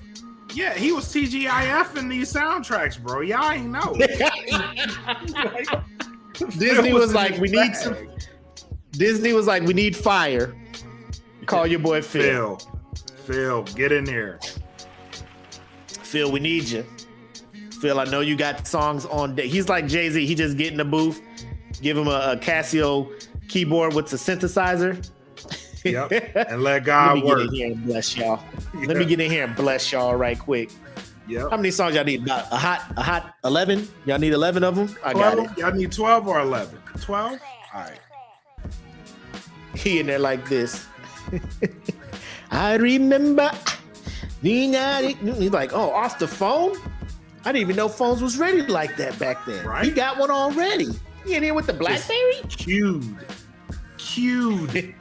Yeah, he was TGIF in these soundtracks, bro. Y'all ain't know. Disney was like, we need some. Disney was like, we need fire. Call your boy Phil. Phil, get in here. Phil, we need you. Phil, I know you got songs on deck. He's like Jay-Z. He just get in the booth, give him a Casio keyboard with the synthesizer. Yep. And let God work. Let me get in here and bless y'all. Let me get in here and bless y'all right quick. Yep. How many songs y'all need? About a hot 11? Y'all need 11 of them? I got it. Y'all need 12 or 11? 12? All right. He in there like this. I remember. He's like, oh, off the phone? I didn't even know phones was ready like that back then. Right? He got one already. He in here with the BlackBerry? Cued.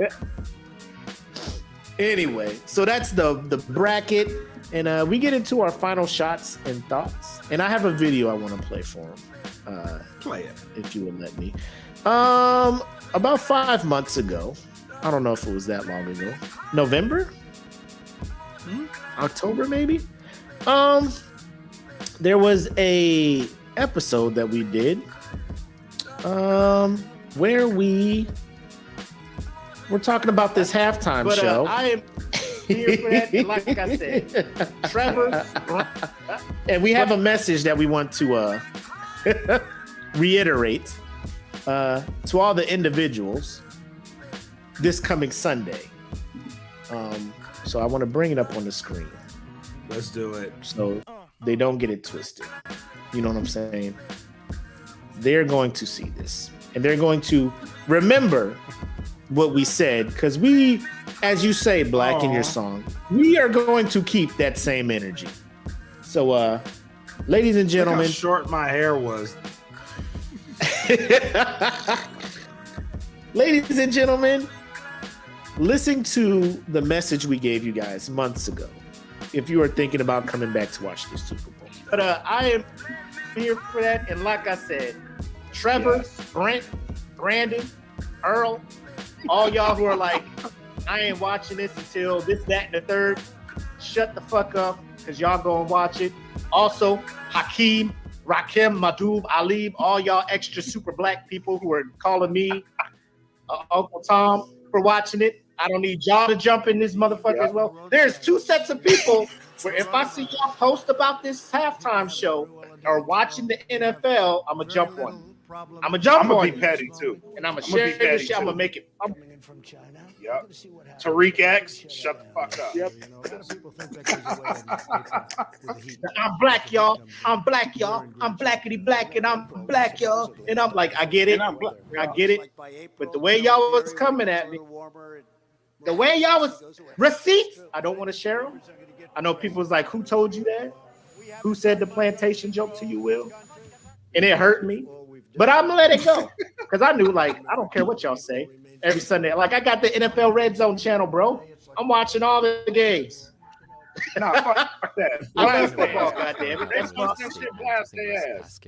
Anyway, so that's the bracket. And we get into our final shots and thoughts. And I have a video I want to play for him. Play it. If you would let me. About 5 months ago. I don't know if it was that long ago. November? October, maybe? There was a episode that we did where we were talking about this halftime show. I am here for that. And like I said, Trevor, and we have a message that we want to reiterate to all the individuals this coming Sunday. So I want to bring it up on the screen. Let's do it. So they don't get it twisted. You know what I'm saying? They're going to see this and they're going to remember what we said, because we, as you say, Black, in your song, we are going to keep that same energy. So, ladies and gentlemen, look how short my hair was. Ladies and gentlemen, listen to the message we gave you guys months ago if you are thinking about coming back to watch this Super Bowl. But I am here for that. And like I said, Trevor, Brent, Brandon, Earl, all y'all who are like, I ain't watching this until this, that, and the third, shut the fuck up, because y'all go and watch it. Also, Hakeem, Rakim, Madoob, Alib, all y'all extra super black people who are calling me Uncle Tom for watching it. I don't need y'all to jump in this motherfucker as well. There's 2 sets of people where if I see y'all post about this halftime show or watching the NFL, I'm going to jump on. I'm going to be petty too. And I'm going to share this shit. I'm going to make it. Yep. Tariq X, shut the fuck up. Yep. I'm black, y'all. I'm black, y'all. I'm blackity black, and I'm black, y'all. And I'm like, I get it. I get it. But the way y'all was coming at me, The way y'all was receipts, I don't want to share them. I know people was like, who told you that? Who said the plantation joke to you, Will? And it hurt me. But I'm gonna let it go. Because I knew, like, I don't care what y'all say. Every Sunday. Like, I got the NFL Red Zone channel, bro. I'm watching all the games. Nah, fuck that. I love football, goddamn it. That's my blast their ass.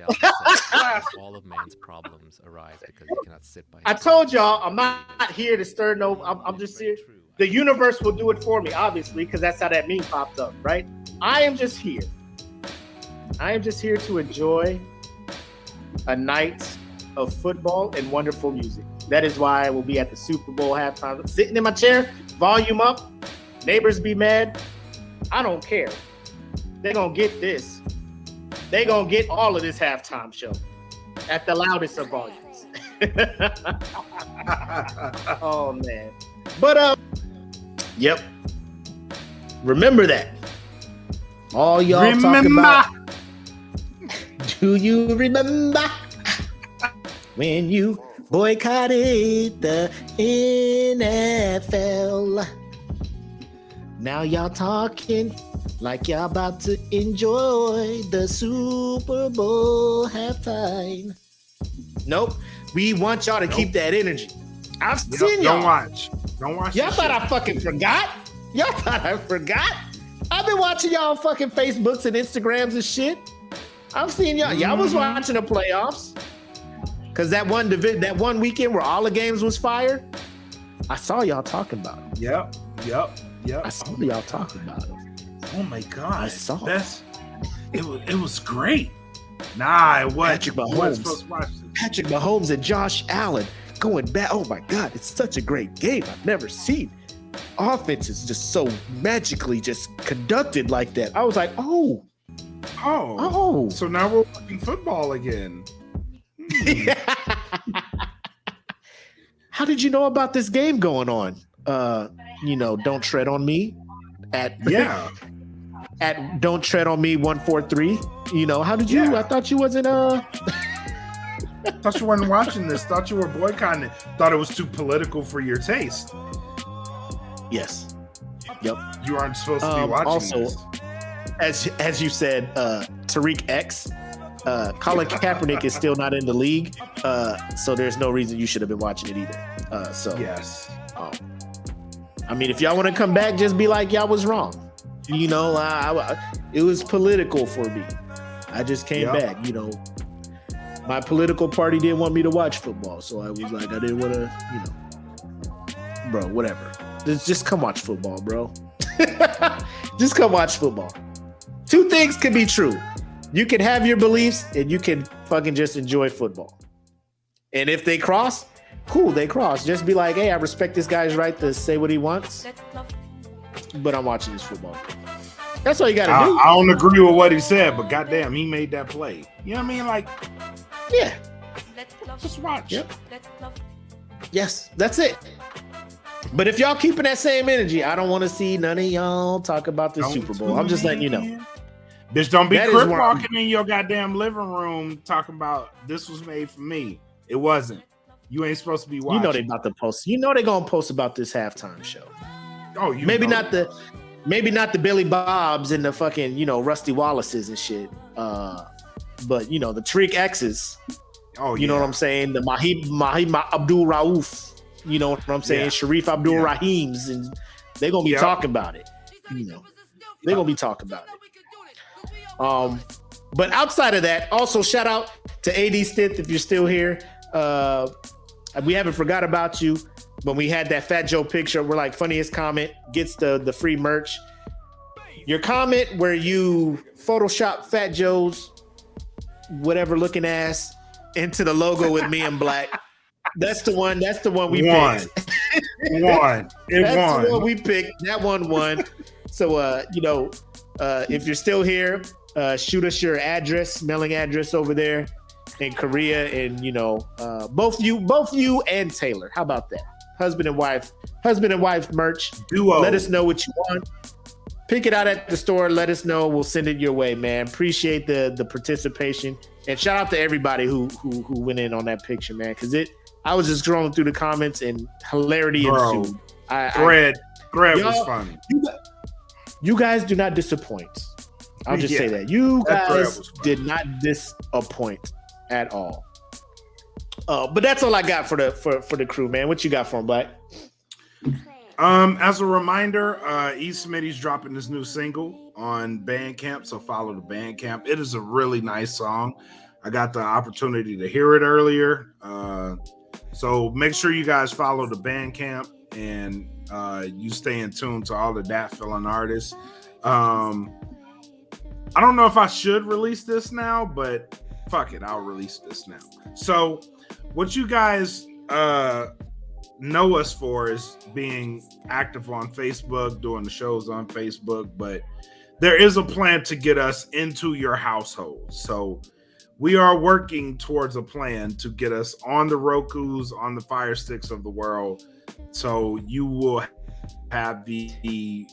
All of man's problems arise because he cannot sit by. I told y'all I'm not here to stir no. I'm just here. The universe will do it for me, obviously, because that's how that meme popped up, right? I am just here. I am just here to enjoy a night of football and wonderful music. That is why I will be at the Super Bowl halftime, sitting in my chair, volume up, neighbors be mad. I don't care. They're going to get this. They're going to get all of this halftime show at the loudest of volumes. Oh, man. But, yep. Remember that. All y'all talking about. Do you remember when you boycotted the NFL? Now y'all talking like y'all about to enjoy the Super Bowl halftime. Nope. We want y'all to keep that energy. I've seen y'all. Don't watch. Y'all thought I fucking forgot? Y'all thought I forgot? I've been watching y'all fucking Facebooks and Instagrams and shit. I've seen y'all. Y'all was watching the playoffs. Cause that one weekend where all the games was fire, I saw y'all talking about it. Yep. I saw y'all talking about it. Oh my god! I saw it was great. Nah, it was. Patrick Mahomes and Josh Allen going back. Oh my god, it's such a great game. I've never seen offense is just so magically just conducted like that. I was like, oh. So now we're watching football again. How did you know about this game going on? Don't tread on me at Don't Tread on Me 143. How did you? I thought you wasn't Thought you weren't watching this. Thought you were boycotting it. Thought it was too political for your taste. Yes. Yep. You aren't supposed to be watching this. As you said, Tariq X, Colin Kaepernick is still not in the league, so there's no reason you should have been watching it either. Yes. I mean, if y'all want to come back, just be like, y'all was wrong. It was political for me. I just came back. My political party didn't want me to watch football, so I was like, I didn't want to, bro, whatever. Just come watch football, bro. Just come watch football. Two things can be true. You can have your beliefs and you can fucking just enjoy football. And if they cross, cool, they cross. Just be like, hey, I respect this guy's right to say what he wants, but I'm watching this football. That's all you got to do. I don't agree with what he said, but goddamn, he made that play. You know what I mean? Like, yeah. Just watch. Yep. Yes, that's it. But if y'all keeping that same energy, I don't want to see none of y'all talk about the Super Bowl. I'm just letting you know. Bitch, don't be crip walking in your goddamn living room talking about this was made for me. It wasn't. You ain't supposed to be watching. You know they about to post. You know they gonna post about this halftime show. Oh, you maybe not the Billy Bobs and the fucking Rusty Wallaces and shit. But the Tariq X's. Oh, you know what I'm saying? The Mahim Abdul Rauf. You know what I'm saying? Yeah. Sharif Abdul Rahims, and they're gonna be talking about it. They're gonna be talking about it. But outside of that, also shout out to AD Stith if you're still here. We haven't forgot about you. When we had that Fat Joe picture, we're like, funniest comment gets the free merch. Your comment where you Photoshop Fat Joe's whatever looking ass into the logo with me in black. That's the one. That's the one we picked. That's the one we picked. That one won. So, if you're still here, shoot us your mailing address over there in Korea, and both you and Taylor. How about that? Husband and wife merch. Duo. Let us know what you want. Pick it out at the store. Let us know. We'll send it your way, man. Appreciate the participation, and shout out to everybody who went in on that picture, man. Because I was just scrolling through the comments and hilarity ensued. Greg was y'all- funny. You guys do not disappoint. I'll just say that. You guys did not disappoint at all. But that's all I got for the crew, man. What you got for him, Black? As a reminder, E. Smitty's dropping this new single on Bandcamp, so follow the Bandcamp. It is a really nice song. I got the opportunity to hear it earlier. So make sure you guys follow the Bandcamp and you stay in tune to all the Dat Feelin' artists. I don't know if I should release this now, but fuck it, I'll release this now. So what you guys know us for is being active on Facebook, doing the shows on Facebook, but there is a plan to get us into your household. So we are working towards a plan to get us on the Rokus, on the Fire Sticks of the world. So you will have the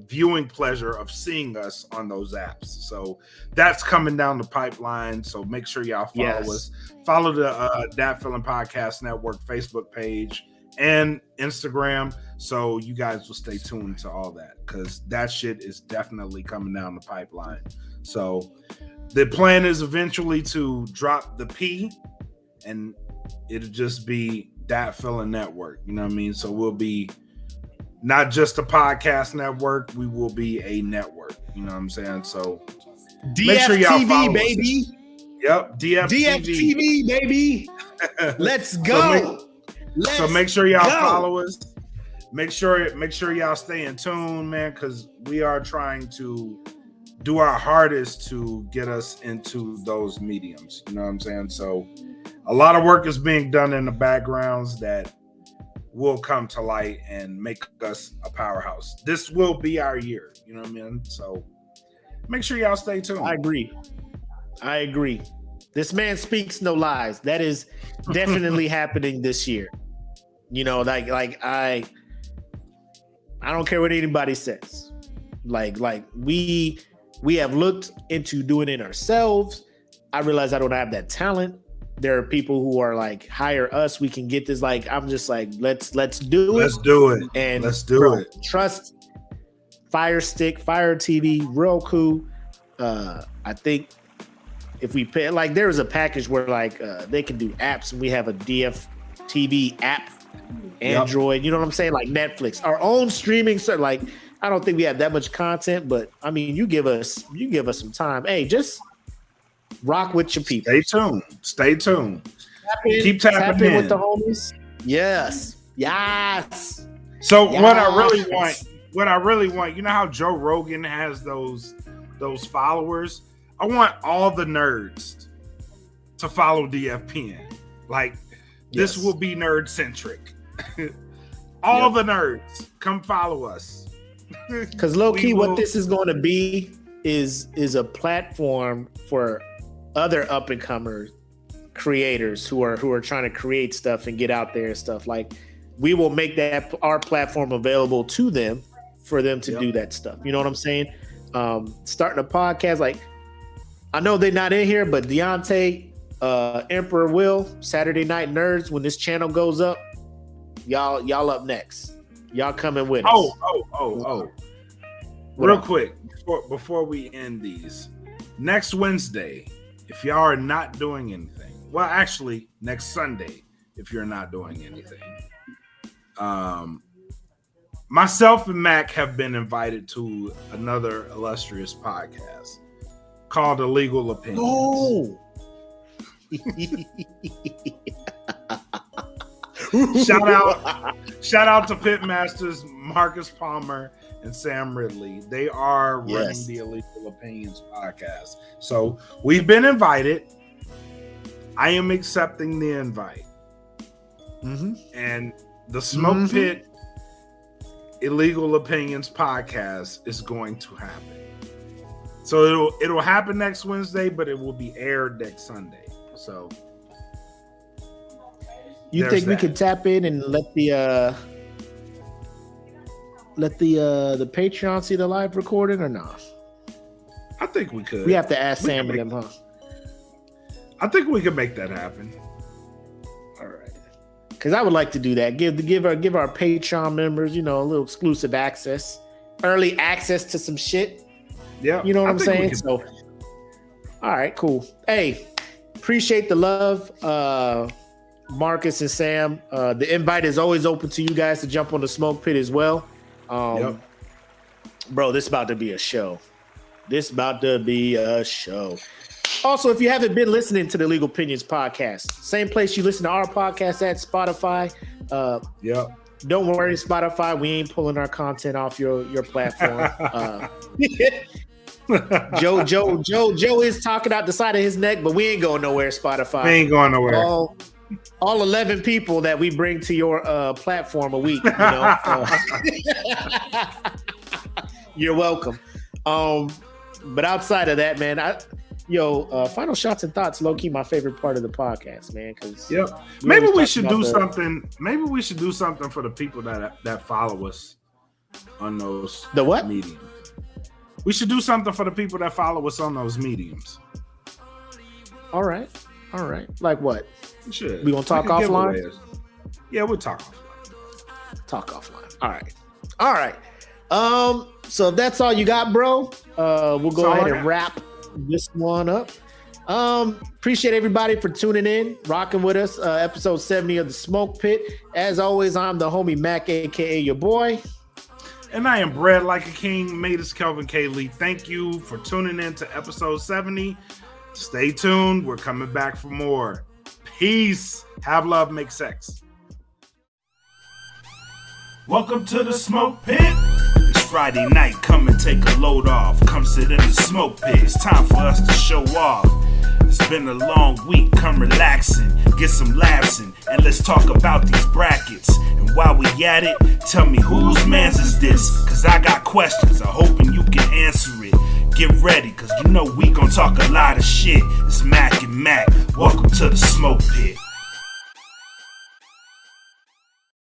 viewing pleasure of seeing us on those apps. So that's coming down the pipeline. So make sure y'all follow us. Follow the Dat Feelin' Podcast Network Facebook page and Instagram, so you guys will stay tuned to all that, because that shit is definitely coming down the pipeline. So the plan is eventually to drop the P, and it'll just be Dat Feelin' Network. You know what I mean? So we'll be not just a podcast network, we will be a network. You know what I'm saying? So make sure y'all follow baby. us. Yep, DFTV, baby. Let's go. So make sure y'all follow us. Make sure y'all stay in tune, man, because we are trying to do our hardest to get us into those mediums. You know what I'm saying? So a lot of work is being done in the backgrounds that will come to light and make us a powerhouse. This will be our year. You know what I mean? So make sure y'all stay tuned. I agree. This man speaks no lies. That is definitely happening this year. You know, like I don't care what anybody says. Like we have looked into doing it ourselves. I realize I don't have that talent. There are people who are like, hire us, we can get this. Like, I'm just like, let's do it. Let's do it. And let's do it. Trust Fire Stick, Fire TV, Roku. I think if we pay, like, there's a package where like they can do apps, and we have a DFTV app, Android. You know what I'm saying? Like Netflix, our own streaming. So like, I don't think we have that much content, but I mean, you give us some time. Hey, just rock with your people. Stay tuned. Keep tapping in with the homies. Yes. So what I really want, you know how Joe Rogan has those followers? I want all the nerds to follow DFPN. Like, this will be nerd centric. All the nerds, come follow us. Because low key, what this is going to be is a platform for other up and comers, creators who are trying to create stuff and get out there and stuff. Like, we will make that our platform available to them for them to do that stuff. You know what I'm saying? Starting a podcast, like, I know they're not in here, but Deontay, Emperor Will, Saturday Night Nerds, when this channel goes up, y'all up next. Y'all coming with us. Real quick, before we end these, next Wednesday, if y'all are not doing anything, well, actually, next Sunday, if you're not doing anything, myself and Mac have been invited to another illustrious podcast called Illegal Opinions. Oh. Shout out to Pitmasters, Marcus Palmer and Sam Ridley. They are running the Illegal Opinions podcast. So we've been invited. I am accepting the invite. And the Smoke Pit Illegal Opinions podcast is going to happen. So it'll happen next Wednesday, but it will be aired next Sunday. So you think we could tap in and let the Patreon see the live recording or not? I think we could. We have to ask Sam and them, huh? I think we could make that happen. All right. because I would like to do that. Give our Patreon members, a little exclusive access, early access to some shit. Yeah, you know what I'm saying. So, all right, cool. Hey, appreciate the love, Marcus and Sam. The invite is always open to you guys to jump on the smoke pit as well. Bro, this is about to be a show. Also, if you haven't been listening to the Legal Opinions podcast, same place you listen to our podcast at, Spotify. Don't worry, Spotify, we ain't pulling our content off your platform. Joe is talking out the side of his neck, but we ain't going nowhere, Spotify. We ain't going nowhere. All 11 people that we bring to your platform a week, you're welcome. But outside of that, man, final shots and thoughts, low key, my favorite part of the podcast, man. Because maybe we should do something. Maybe we should do something for the people that follow us on those mediums. We should do something for the people that follow us on those mediums. All right. Like what? We should. We gonna talk offline? Yeah, we'll talk offline. All right. So if that's all you got, bro, we'll go ahead and wrap this one up. Appreciate everybody for tuning in, rocking with us. Episode 70 of the Smoke Pit. As always, I'm the homie Mac, aka your boy. And I am bred like a king. Matus Kelvin K. Lee. Thank you for tuning in to episode 70. Stay tuned. We're coming back for more. Peace. Have love, make sex. Welcome to the Smoke Pit. It's Friday night. Come and take a load off. Come sit in the smoke pit. It's time for us to show off. It's been a long week. Come relaxing, get some laughs in, and let's talk about these brackets. And while we at it, tell me whose man's is this? Cause I got questions. I'm hoping you can answer it. Get ready, cause we gon' talk a lot of shit. It's Mac and Mac. Welcome to the Smoke Pit.